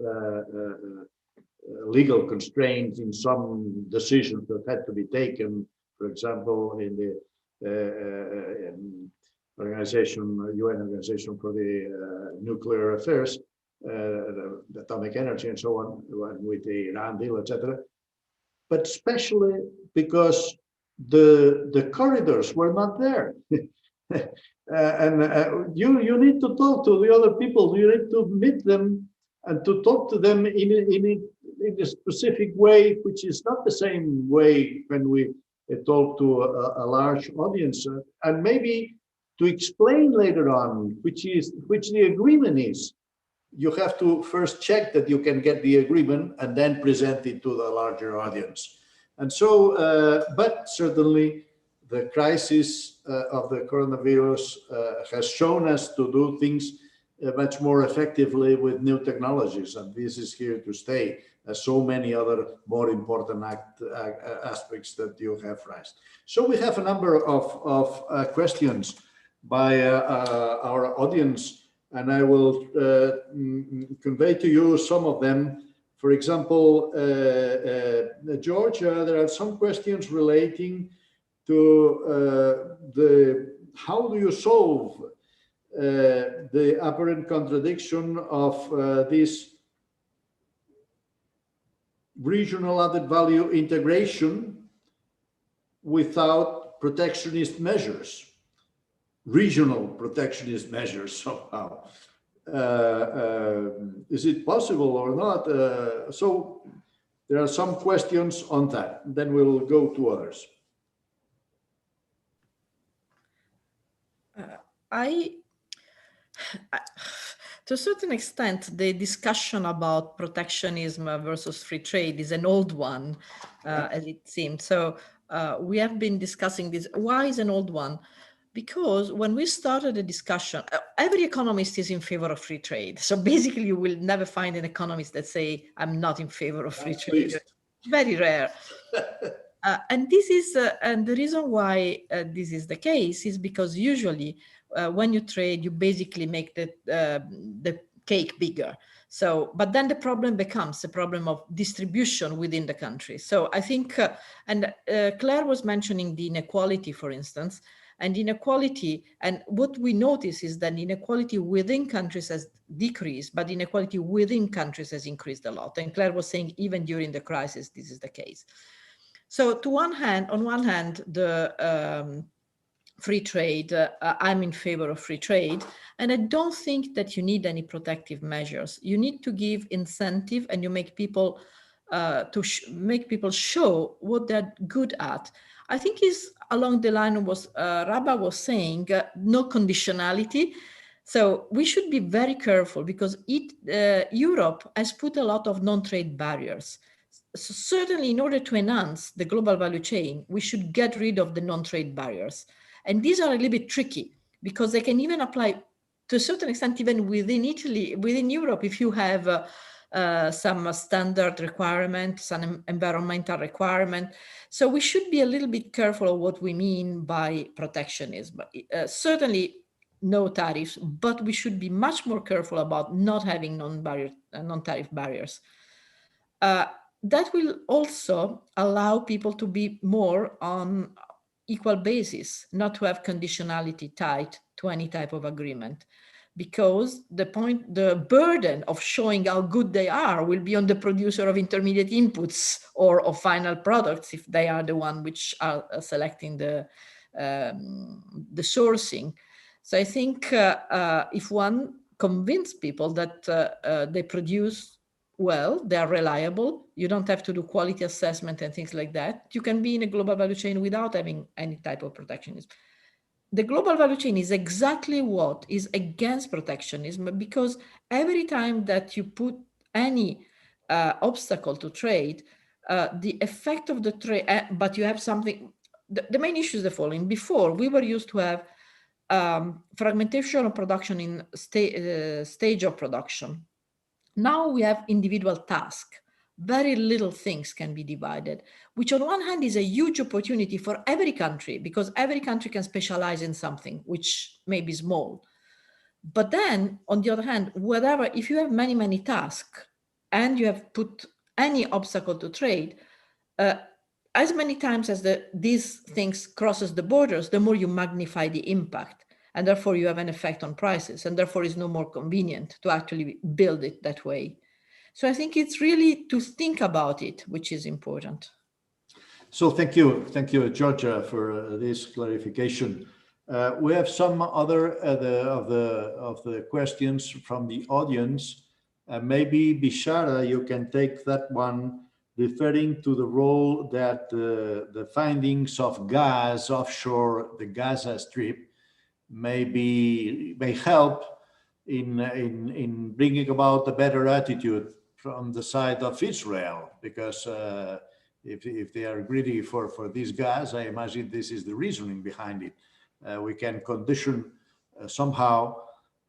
legal constraints in some decisions that had to be taken, for example, in the UN Organization for the Nuclear Affairs, the atomic energy and so on, with the Iran deal, etc. But especially because the corridors were not there. And you need to talk to the other people, you need to meet them and to talk to them in a specific way, which is not the same way when we talk to a large audience, and maybe to explain later on which the agreement is. You have to first check that you can get the agreement and then present it to the larger audience. And so, but certainly the crisis of the coronavirus has shown us to do things much more effectively with new technologies, and this is here to stay, as so many other more important aspects that you have raised. So we have a number of questions by our audience, and I will convey to you some of them. For example, Georgia, there are some questions relating to how do you solve the apparent contradiction of this regional added value integration without protectionist measures, regional protectionist measures somehow. Is it possible or not? So there are some questions on that. Then we'll go to others.
To a certain extent, the discussion about protectionism versus free trade is an old one, as it seemed. So we have been discussing this. Why is an old one? Because when we started the discussion, every economist is in favor of free trade. So basically, you will never find an economist that say, I'm not in favor of free trade. Very rare. And this is, and the reason why this is the case is because usually when you trade, you basically make the cake bigger. So, but then the problem becomes a problem of distribution within the country. So I think, and Claire was mentioning the inequality, for instance, and inequality, and what we notice is that inequality within countries has decreased, but inequality within countries has increased a lot. And Claire was saying even during the crisis, this is the case. So on one hand, the free trade, I'm in favor of free trade, and I don't think that you need any protective measures. You need to give incentive, and you make people make people show what they're good at. I think is along the line of what Rabah was saying, no conditionality. So we should be very careful because Europe has put a lot of non-trade barriers. So certainly in order to enhance the global value chain, we should get rid of the non-trade barriers. And these are a little bit tricky because they can even apply to a certain extent, even within Italy, within Europe, if you have some standard requirement, some environmental requirement. So we should be a little bit careful of what we mean by protectionism. Certainly no tariffs, but we should be much more careful about not having non-tariff barriers. That will also allow people to be more on equal basis, not to have conditionality tied to any type of agreement, because the burden of showing how good they are will be on the producer of intermediate inputs or of final products if they are the one which are selecting the sourcing. So I think if one convince people that they produce well, they are reliable, you don't have to do quality assessment and things like that, you can be in a global value chain without having any type of protectionism. The global value chain is exactly what is against protectionism, because every time that you put any obstacle to trade, the effect of the trade, but you have something, the main issue is the following. Before, we were used to have fragmentation of production in stage of production. Now we have individual tasks. Very little things can be divided, which on one hand is a huge opportunity for every country, because every country can specialize in something, which may be small. But then, on the other hand, if you have many, many tasks, and you have put any obstacle to trade, as many times as these things crosses the borders, the more you magnify the impact. And therefore you have an effect on prices, and therefore it's no more convenient to actually build it that way. So I think it's really to think about it, which is important.
So thank you, Georgia, for this clarification. We have some other of the questions from the audience. Maybe Bishara, you can take that one, referring to the role that the findings of gas offshore the Gaza Strip may help in bringing about a better attitude from the side of Israel, because if they are greedy for this gas, I imagine this is the reasoning behind it. We can condition somehow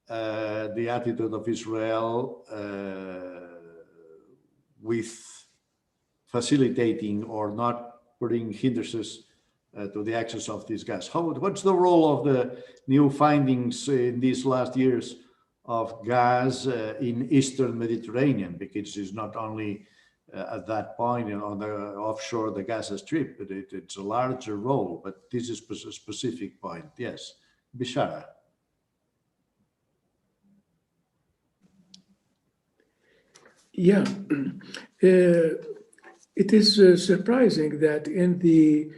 the attitude of Israel with facilitating or not putting hindrances to the access of this gas. What's the role of the new findings in these last years of gas in Eastern Mediterranean, because it's not only at that point on the offshore the Gaza Strip, but it's a larger role. But this is a specific point. Yes, Bishara.
Yeah, it is surprising that in the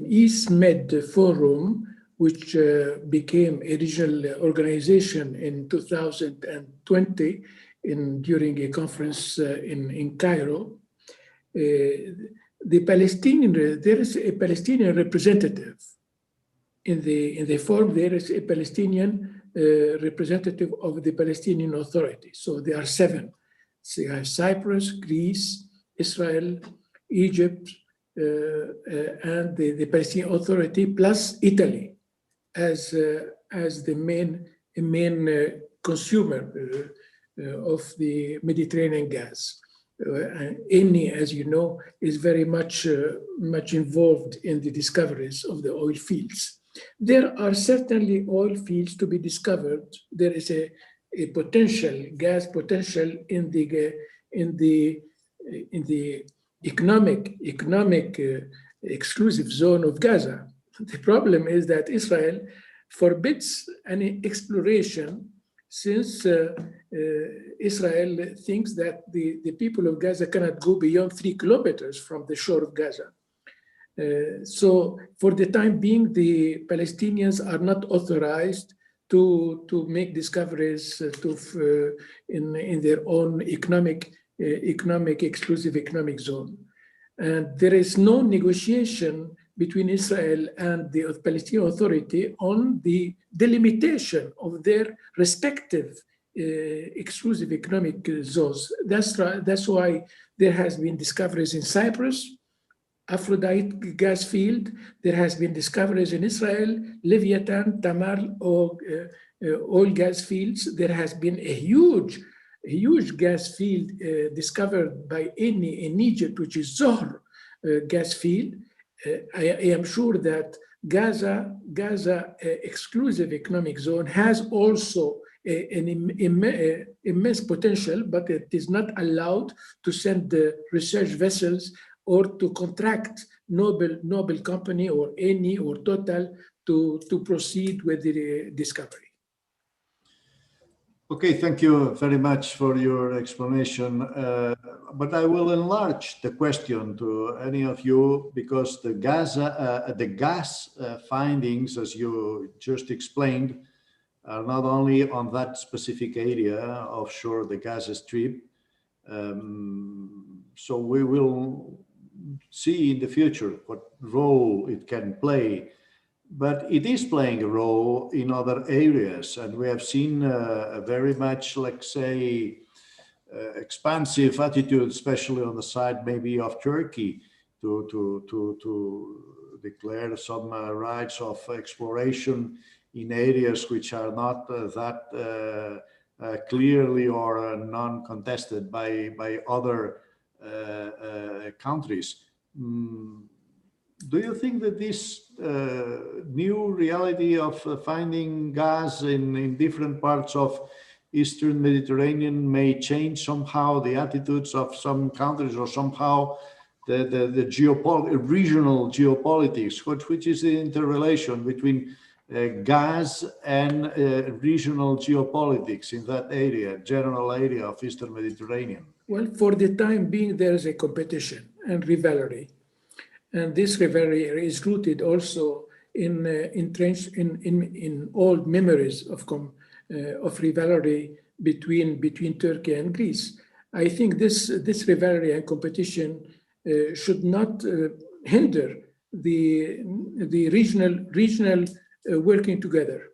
East Med Forum, which became a regional organization in 2020 during a conference in Cairo, there is a Palestinian representative in the forum. There is a Palestinian representative of the Palestinian Authority. So there are 7. So you have Cyprus, Greece, Israel, Egypt, and the Palestinian Authority, plus Italy as the main consumer of the Mediterranean gas. Eni, as you know, is very much involved in the discoveries of the oil fields. There are certainly oil fields to be discovered. There is a potential gas potential in the economic exclusive zone of Gaza. The problem is that Israel forbids any exploration, since Israel thinks that the people of Gaza cannot go beyond 3 kilometers from the shore of Gaza. So for the time being, the Palestinians are not authorized to make discoveries in their own exclusive economic zone. And there is no negotiation between Israel and the Palestinian Authority on the delimitation of their respective exclusive economic zones. That's why there has been discoveries in Cyprus, Aphrodite gas field. There has been discoveries in Israel, Leviathan, Tamar, oil gas fields. There has been a huge gas field discovered by Eni in Egypt, which is Zohr gas field. I am sure that Gaza exclusive economic zone has also an immense potential, but it is not allowed to send research vessels or to contract Nobel company or Eni or Total to proceed with the discovery.
Okay, thank you very much for your explanation. But I will enlarge the question to any of you, because the gas findings, as you just explained, are not only on that specific area offshore the Gaza Strip. So we will see in the future what role it can play. But it is playing a role in other areas, and we have seen a very much, let's say, expansive attitude, especially on the side maybe of Turkey, to declare some rights of exploration in areas which are not that clearly or non-contested by other countries. Do you think that this new reality of finding gas in different parts of Eastern Mediterranean may change somehow the attitudes of some countries, or somehow the regional geopolitics, which is the interrelation between gas and regional geopolitics in that area, general area of Eastern Mediterranean?
Well, for the time being, there is a competition and rivalry. And this rivalry is rooted also in old memories of rivalry between Turkey and Greece. I think this rivalry and competition should not hinder the regional working together.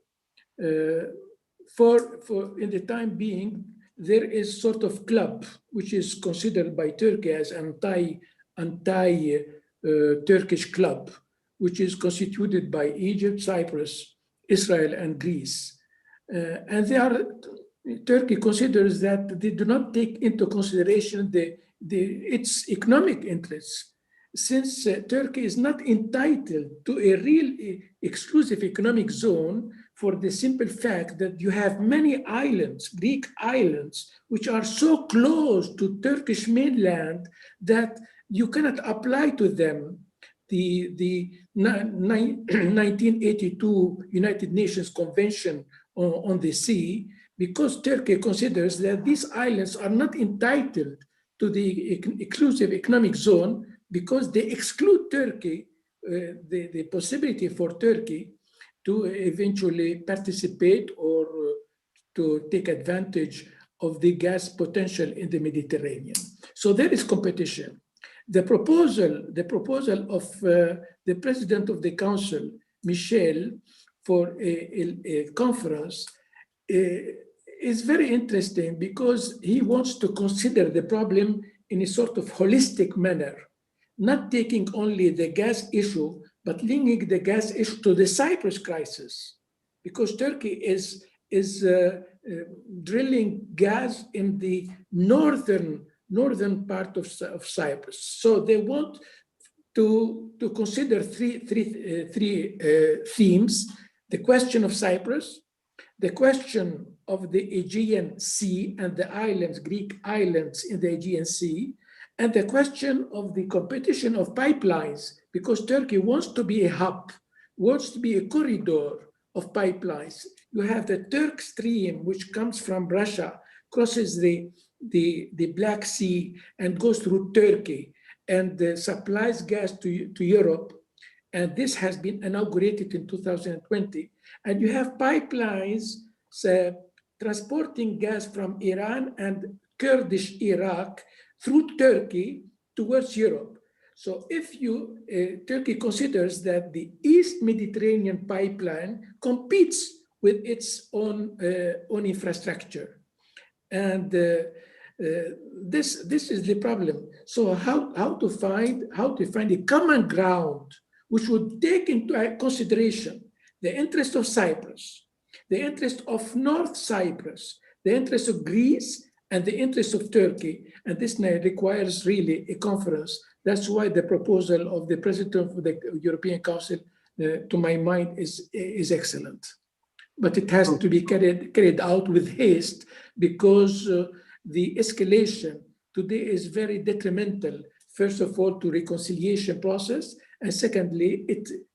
For in the time being, there is sort of club which is considered by Turkey as anti-Turkish club, which is constituted by Egypt, Cyprus, Israel, and Greece. And Turkey considers that they do not take into consideration its economic interests, since Turkey is not entitled to a real exclusive economic zone for the simple fact that you have many islands, Greek islands, which are so close to Turkish mainland that you cannot apply to them the 1982 United Nations Convention on the Sea, because Turkey considers that these islands are not entitled to the exclusive economic zone because they exclude Turkey, the possibility for Turkey to eventually participate or to take advantage of the gas potential in the Mediterranean. So there is competition. The proposal of the President of the Council, Michel, for a conference is very interesting because he wants to consider the problem in a sort of holistic manner, not taking only the gas issue, but linking the gas issue to the Cyprus crisis, because Turkey is drilling gas in the northern part of Cyprus. So they want to consider three themes: the question of Cyprus, the question of the Aegean Sea and the islands, Greek islands in the Aegean Sea, and the question of the competition of pipelines, because Turkey wants to be a hub, wants to be a corridor of pipelines. You have the Turk Stream, which comes from Russia, crosses the Black Sea and goes through Turkey and supplies gas to Europe. And this has been inaugurated in 2020. And you have pipelines transporting gas from Iran and Kurdish Iraq through Turkey towards Europe. So if Turkey considers that the East Mediterranean pipeline competes with its own infrastructure. And this is the problem. So how to find a common ground which would take into consideration the interest of Cyprus, the interest of North Cyprus, the interest of Greece, and the interest of Turkey. And this requires really a conference. That's why the proposal of the President of the European Council, to my mind, is excellent. But it has to be carried out with haste, because the escalation today is very detrimental, first of all, to reconciliation process, and secondly,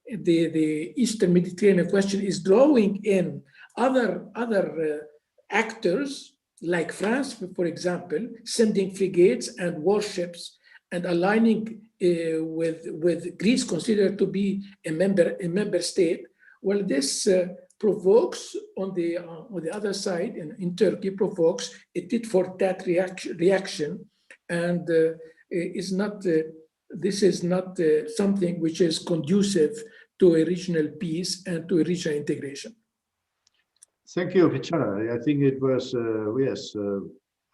the Eastern Mediterranean question is drawing in other actors, like France, for example, sending frigates and warships and aligning with Greece, considered to be a member state. Well, this provokes on the other side, in Turkey, provokes a tit-for-tat reaction, and this is not something which is conducive to a regional peace and to a regional integration.
Thank you, Vichara. I think it was, yes,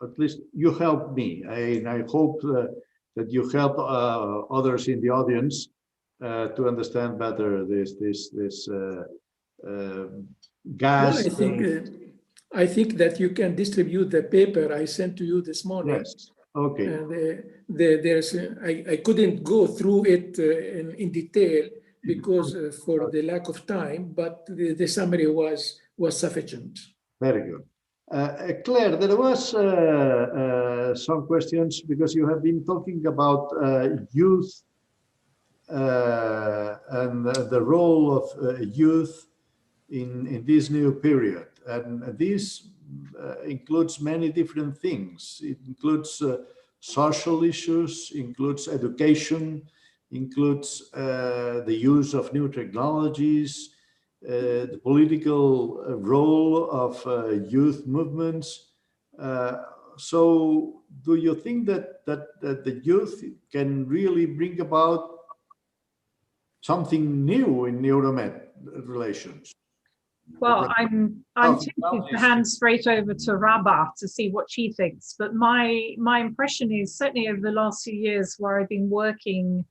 at least you helped me. I hope that you help others in the audience to understand better this gas.
Well, I think that you can distribute the paper I sent to you this morning.
Yes. Okay.
I couldn't go through it in detail because for the lack of time, but the summary was sufficient.
Very good. Claire, there was some questions because you have been talking about youth and the role of youth in this new period. And this includes many different things. It includes social issues, includes education, includes the use of new technologies, the political role of youth movements. So do you think that the youth can really bring about something new in Euromed relations?
Well, I'm tempted to hand straight over to Rabah to see what she thinks. But my impression is, certainly over the last few years where I've been working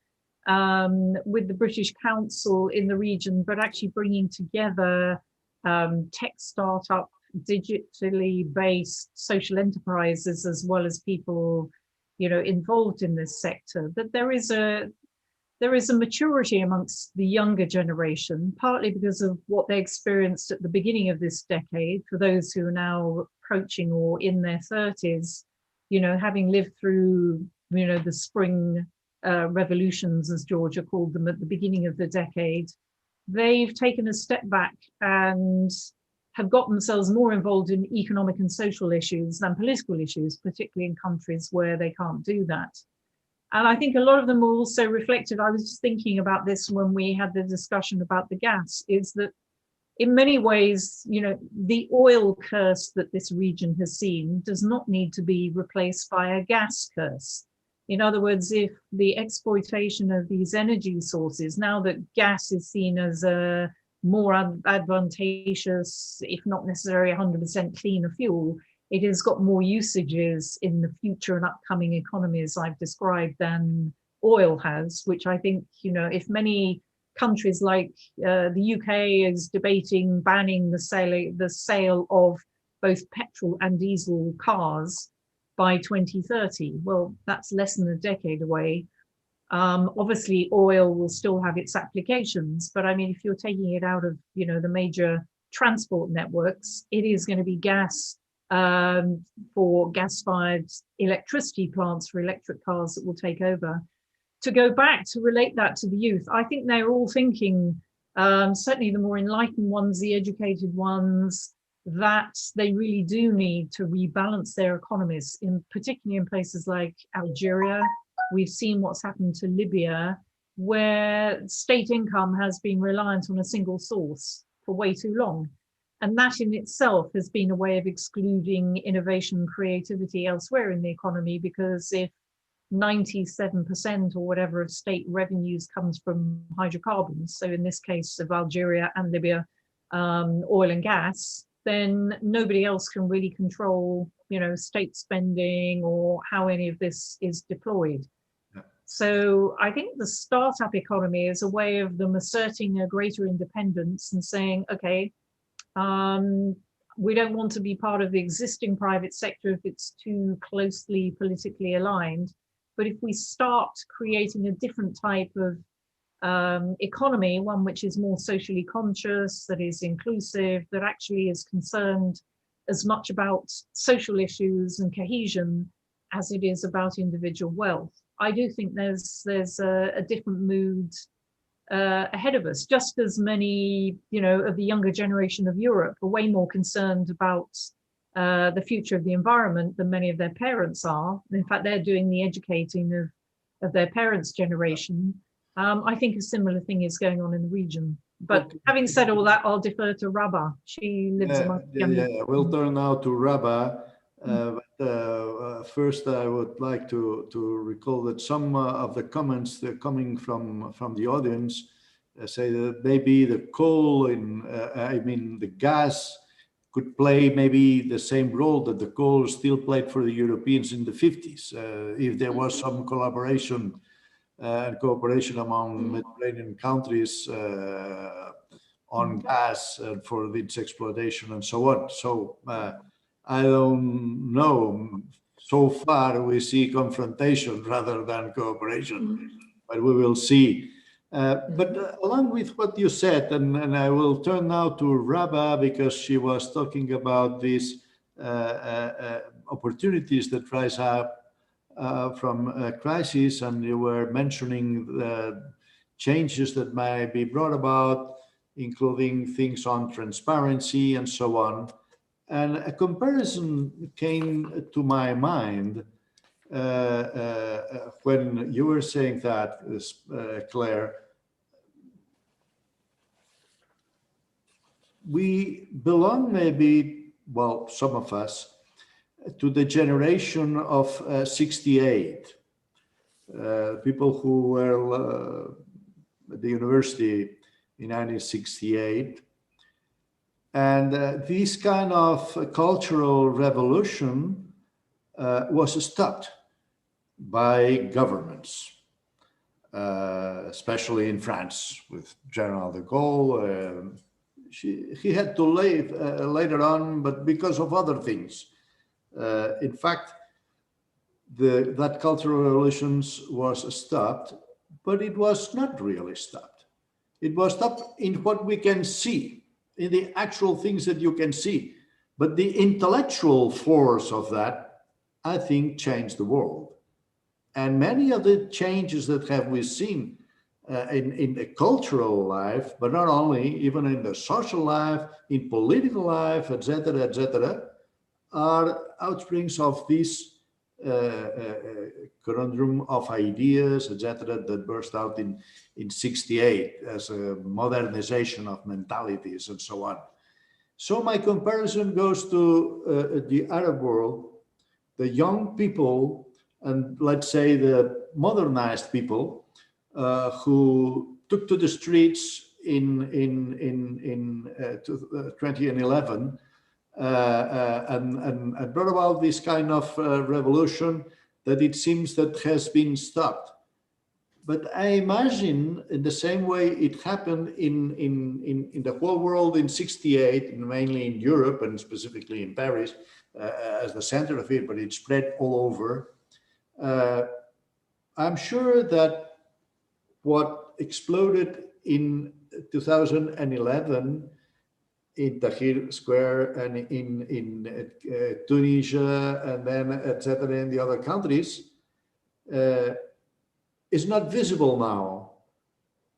with the British Council in the region, but actually bringing together tech startup, digitally based social enterprises, as well as people, involved in this sector, that there is there is a maturity amongst the younger generation, partly because of what they experienced at the beginning of this decade. For those who are now approaching or in their 30s, you know, having lived through, you know, the spring revolutions, as Georgia called them, at the beginning of the decade, they've taken a step back and have got themselves more involved in economic and social issues than political issues, particularly in countries where they can't do that. And I think a lot of them also reflected, I was just thinking about this when we had the discussion about the gas, is that in many ways, you know, the oil curse that this region has seen does not need to be replaced by a gas curse. In other words, if the exploitation of these energy sources, now that gas is seen as a more advantageous, if not necessarily 100% cleaner fuel, it has got more usages in the future and upcoming economies I've described than oil has, which I think, you know, if many countries like the UK is debating banning the sale of both petrol and diesel cars by 2030, well, that's less than a decade away. Obviously, oil will still have its applications, but I mean, if you're taking it out of, you know, the major transport networks, it is going to be gas for gas-fired electricity plants for electric cars that will take over. To go back to relate that to the youth, I think they're all thinking, certainly the more enlightened ones, the educated ones, that they really do need to rebalance their economies, particularly in places like Algeria. We've seen what's happened to Libya, where state income has been reliant on a single source for way too long. And that in itself has been a way of excluding innovation and creativity elsewhere in the economy, because if 97% or whatever of state revenues comes from hydrocarbons, so in this case of Algeria and Libya, oil and gas, then nobody else can really control, you know, state spending or how any of this is deployed. Yeah. So I think the startup economy is a way of them asserting a greater independence and saying, okay, we don't want to be part of the existing private sector if it's too closely politically aligned. But if we start creating a different type of economy, one which is more socially conscious, that is inclusive, that actually is concerned as much about social issues and cohesion as it is about individual wealth, I do think there's a different mood ahead of us. Just as many, you know, of the younger generation of Europe are way more concerned about the future of the environment than many of their parents are. In fact, they're doing the educating of their parents' generation. I think a similar thing is going on in the region. But having said all that, I'll defer to Rabah. She lives among
we'll turn now to Rabah. First, I would like to recall that some of the comments that are coming from the audience say that maybe the coal the gas could play maybe the same role that the coal still played for the Europeans in the 50s, if there was some collaboration and cooperation among Mediterranean countries on gas for its exploitation and so on. So I don't know. So far, we see confrontation rather than cooperation, but we will see. But along with what you said, and I will turn now to Rabah, because she was talking about these opportunities that rise up from a crisis, and you were mentioning the changes that might be brought about, including things on transparency and so on. And a comparison came to my mind when you were saying that, Claire. We belong maybe, well, some of us, to the generation of 68, people who were at the university in 1968. And this kind of cultural revolution was stopped by governments, especially in France with General de Gaulle. He had to leave later on, but because of other things. In fact, that cultural revolution was stopped, but it was not really stopped. It was stopped in what we can see, in the actual things that you can see. But the intellectual force of that, I think, changed the world. And many of the changes that we've seen in the cultural life, but not only, even in the social life, in political life, etc., are outsprings of this conundrum of ideas, etc., that burst out in 68 as a modernization of mentalities and so on. So my comparison goes to the Arab world, the young people, and let's say the modernized people who took to the streets in 2011 and brought about this kind of revolution that it seems that has been stopped. But I imagine in the same way it happened in the whole world in 68, and mainly in Europe and specifically in Paris as the center of it, but it spread all over. I'm sure that what exploded in 2011 in Tahrir Square and in Tunisia and then etc. in the other countries is not visible now,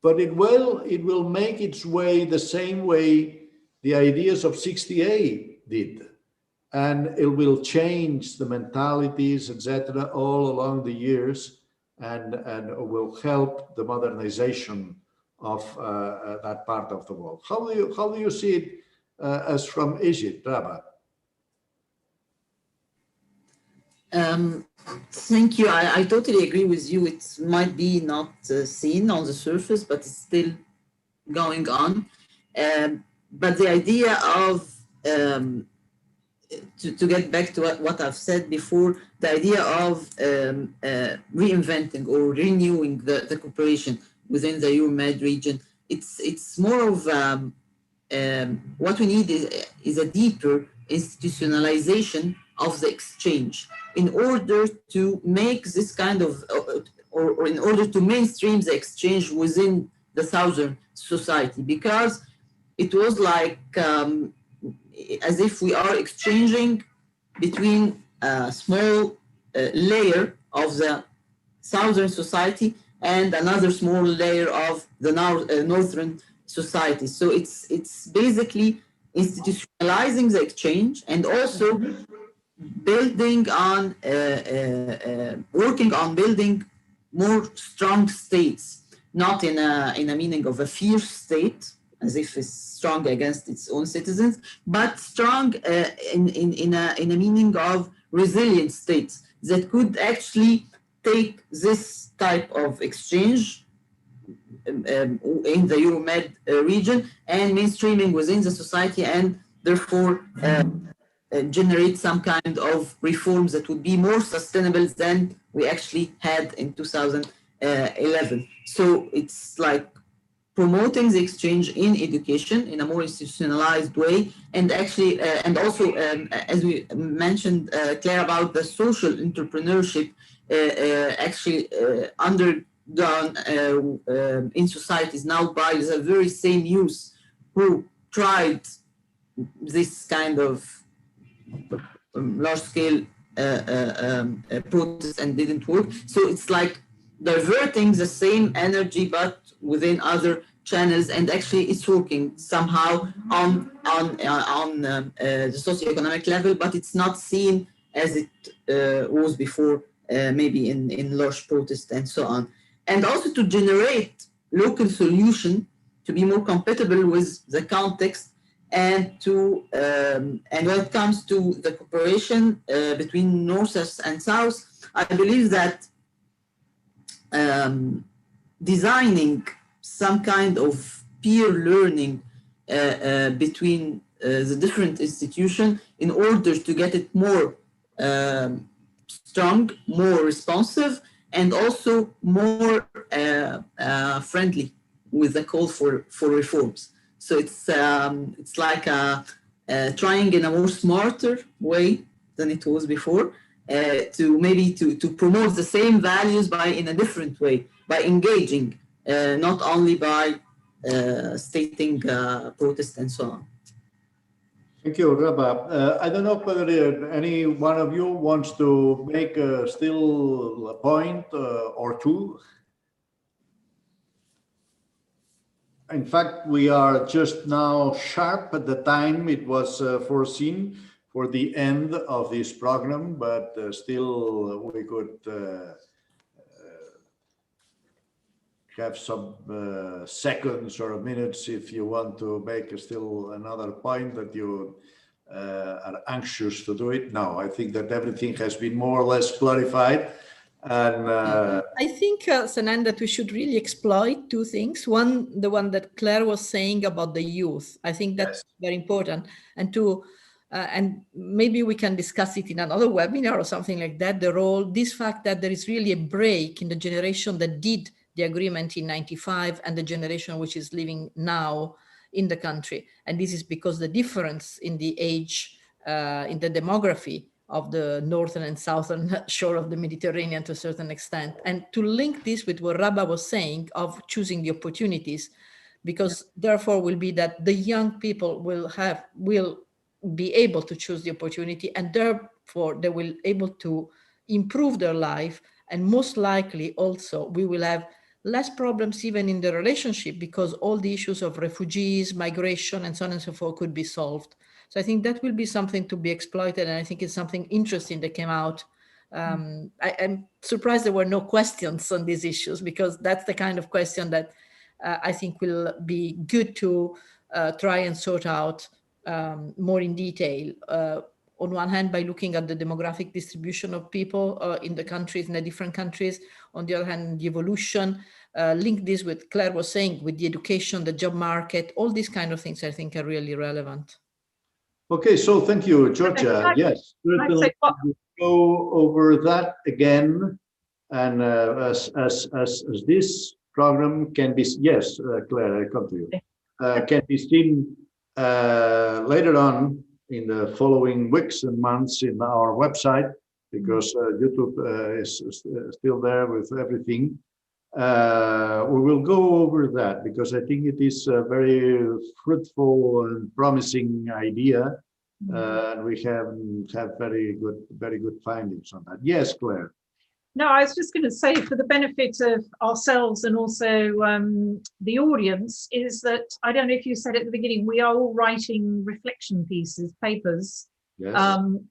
but it will make its way the same way the ideas of 68 did, and it will change the mentalities, etc., all along the years, and will help the modernization of that part of the world. How do you see it as from Egypt, Rabah?
Thank you. I totally agree with you. It might be not seen on the surface, but it's still going on. But the idea of, to get back to what I've said before, the idea of reinventing or renewing the cooperation within the Euromed region, it's more of what we need is a deeper institutionalization of the exchange in order to make this kind of, or in order to mainstream the exchange within the southern society, because it was like as if we are exchanging between a small layer of the southern society and another small layer of the northern society. So it's basically institutionalizing the exchange and also building on, working on building more strong states, not in a meaning of a fierce state, as if it's strong against its own citizens, but strong in a meaning of resilient states that could actually take this type of exchange in the Euromed region and mainstreaming within the society, and therefore generate some kind of reforms that would be more sustainable than we actually had in 2011. So it's like promoting the exchange in education in a more institutionalized way, and actually, and also, as we mentioned, Claire, about the social entrepreneurship actually undergone in societies now by the very same youth who tried this kind of large-scale protest and didn't work. So it's like diverting the same energy but within other channels, and actually it's working somehow on the socio-economic level, but it's not seen as it was before, maybe in large protests and so on. And also to generate local solution to be more compatible with the context, and to and when it comes to the cooperation between North and South, I believe that designing some kind of peer learning between the different institutions in order to get it more strong, more responsive, and also more friendly with the call for reforms. So it's like trying in a more smarter way than it was before, to maybe to promote the same values by in a different way, by engaging, not only by stating protest and so on.
Thank you, Rabah. I don't know whether any one of you wants to make still a point or two. In fact, we are just now sharp at the time it was foreseen for the end of this program, but still we could have some seconds or minutes if you want to make still another point that you are anxious to do it. No, I think that everything has been more or less clarified. And
I think, Senan, that we should really exploit two things. One, the one that Claire was saying about the youth. I think that's very important. And two, and maybe we can discuss it in another webinar or something like that, the role, this fact that there is really a break in the generation that did the agreement in '95 and the generation which is living now in the country. And this is because the difference in the age, in the demography of the northern and southern shore of the Mediterranean to a certain extent. And to link this with what Rabah was saying of choosing the opportunities, because therefore will be that the young people will be able to choose the opportunity, and therefore they will able to improve their life. And most likely also we will have less problems even in the relationship, because all the issues of refugees, migration, and so on and so forth could be solved. So I think that will be something to be exploited, and I think it's something interesting that came out. I'm surprised there were no questions on these issues, because that's the kind of question that I think will be good to try and sort out more in detail. On one hand, by looking at the demographic distribution of people in the countries, in the different countries. On the other hand, the evolution, link this with Claire was saying, with the education, the job market, all these kind of things I think are really relevant.
Okay, so thank you, Georgia. Yes, we'll go over that again. And as this program can be, yes, Claire, I come to you, can be seen later on in the following weeks and months in our website, because YouTube is still there with everything. We will go over that, because I think it is a very fruitful and promising idea, and we have very good findings on that. Yes, Claire.
No, I was just going to say, for the benefit of ourselves and also the audience, is that, I don't know if you said at the beginning, we are all writing reflection pieces, papers, yes,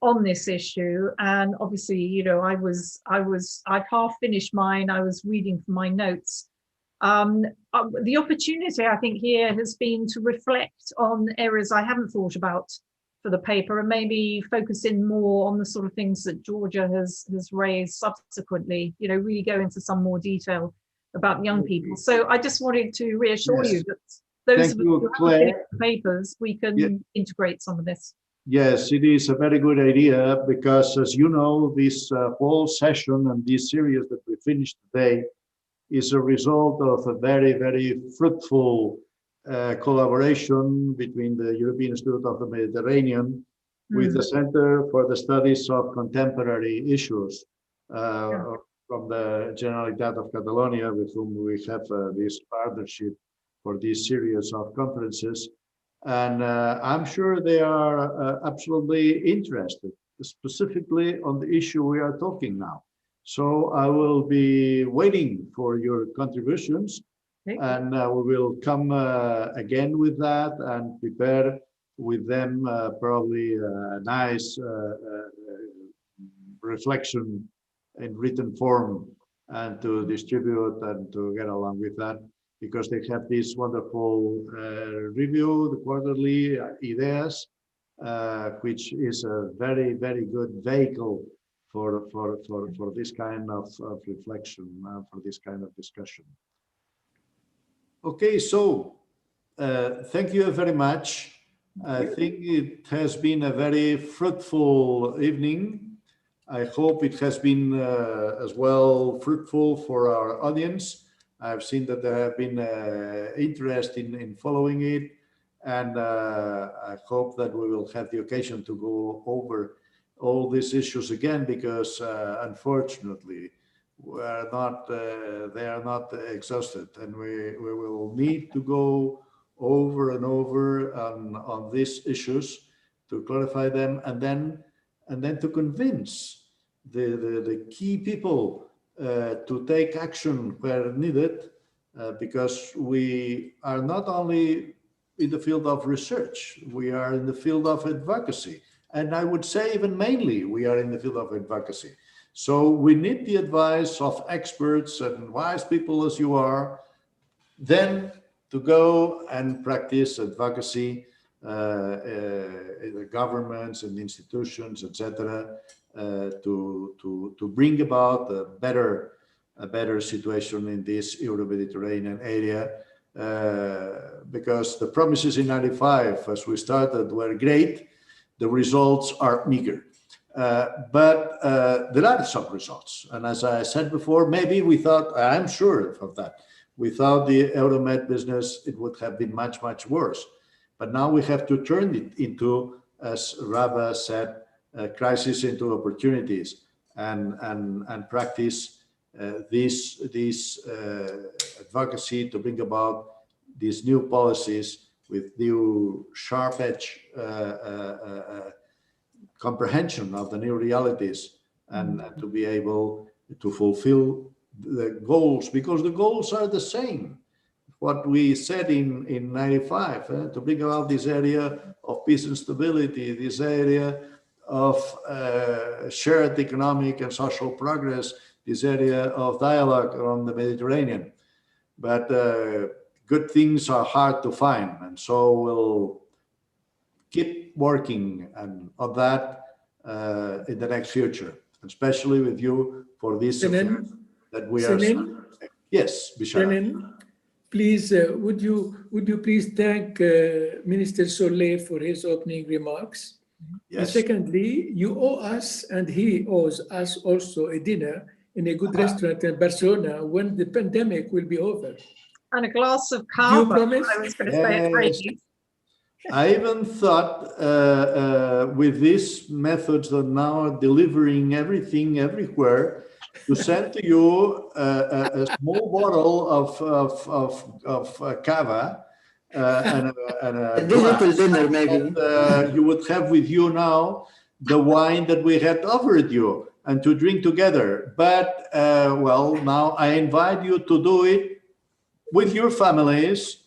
on this issue. And obviously, you know, I've half finished mine. I was reading from my notes. The opportunity, I think, here has been to reflect on areas I haven't thought about for the paper, and maybe focus in more on the sort of things that Georgia has raised subsequently, you know, really go into some more detail about young people. So I just wanted to reassure you that those of us who have finished the papers, we can integrate some of this.
Yes, it is a very good idea, because as you know, this whole session and this series that we finished today is a result of a very, very fruitful collaboration between the European Institute of the Mediterranean with the Center for the Studies of Contemporary Issues from the Generalitat of Catalonia, with whom we have this partnership for this series of conferences. And I'm sure they are absolutely interested, specifically on the issue we are talking now. So I will be waiting for your contributions. And we will come again with that and prepare with them probably a nice reflection in written form, and to distribute and to get along with that, because they have this wonderful review, the quarterly ideas, which is a very, very good vehicle for this kind of reflection, for this kind of discussion. Okay, so thank you very much. I think it has been a very fruitful evening. I hope it has been as well fruitful for our audience. I've seen that there have been interest in following it, and I hope that we will have the occasion to go over all these issues again, because unfortunately they are not exhausted, and we will need to go over and over on these issues to clarify them, and then to convince the key people to take action where needed, because we are not only in the field of research, we are in the field of advocacy. And I would say even mainly we are in the field of advocacy. So we need the advice of experts and wise people as you are, then to go and practice advocacy in the governments and institutions, etc., to bring about a better situation in this Euro-Mediterranean area, because the promises in '95, as we started, were great. The results are meager. But there are some results. And as I said before, maybe we thought, I'm sure of that, without the Euromed business, it would have been much, much worse. But now we have to turn it into, as Rava said, a crisis into opportunities, and practice this advocacy to bring about these new policies with new sharp edge comprehension of the new realities, and to be able to fulfill the goals, because the goals are the same. What we said in '95, to bring about this area of peace and stability, this area of shared economic and social progress, this area of dialogue on the Mediterranean. But good things are hard to find, and so we'll keep working on that in the next future, especially with you for this affair that we are. Yes, Bishara.
Please, would you please thank Minister Solé for his opening remarks? Yes. And secondly, you owe us, and he owes us also, a dinner in a good restaurant in Barcelona when the pandemic will be over.
And a glass of cava.
Do you promise?
I was going to say it crazy.
I even thought with these methods that now are delivering everything everywhere, to send to you a small bottle of cava and a
digital dinner, maybe.
You would have with you now the wine that we had offered you, and to drink together. But well, now I invite you to do it with your families,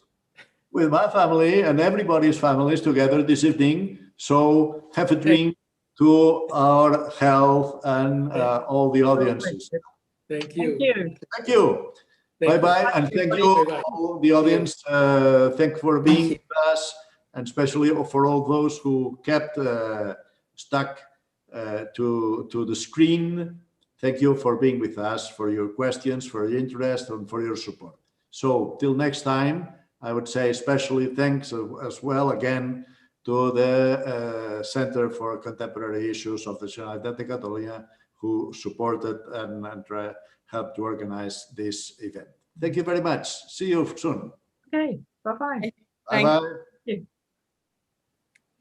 with my family and everybody's families together this evening. So have a drink to our health and all the audiences.
Thank you.
Thank you.
Thank you. Bye-bye. And thank you, all the audience. Thank you for being with us, and especially for all those who kept stuck to the screen. Thank you for being with us, for your questions, for your interest, and for your support. So till next time, I would say especially thanks as well again to the Center for Contemporary Issues of the Generalitat de Catalunya, who supported and helped to organize this event. Thank you very much. See you soon.
Okay, bye-bye.
Bye-bye.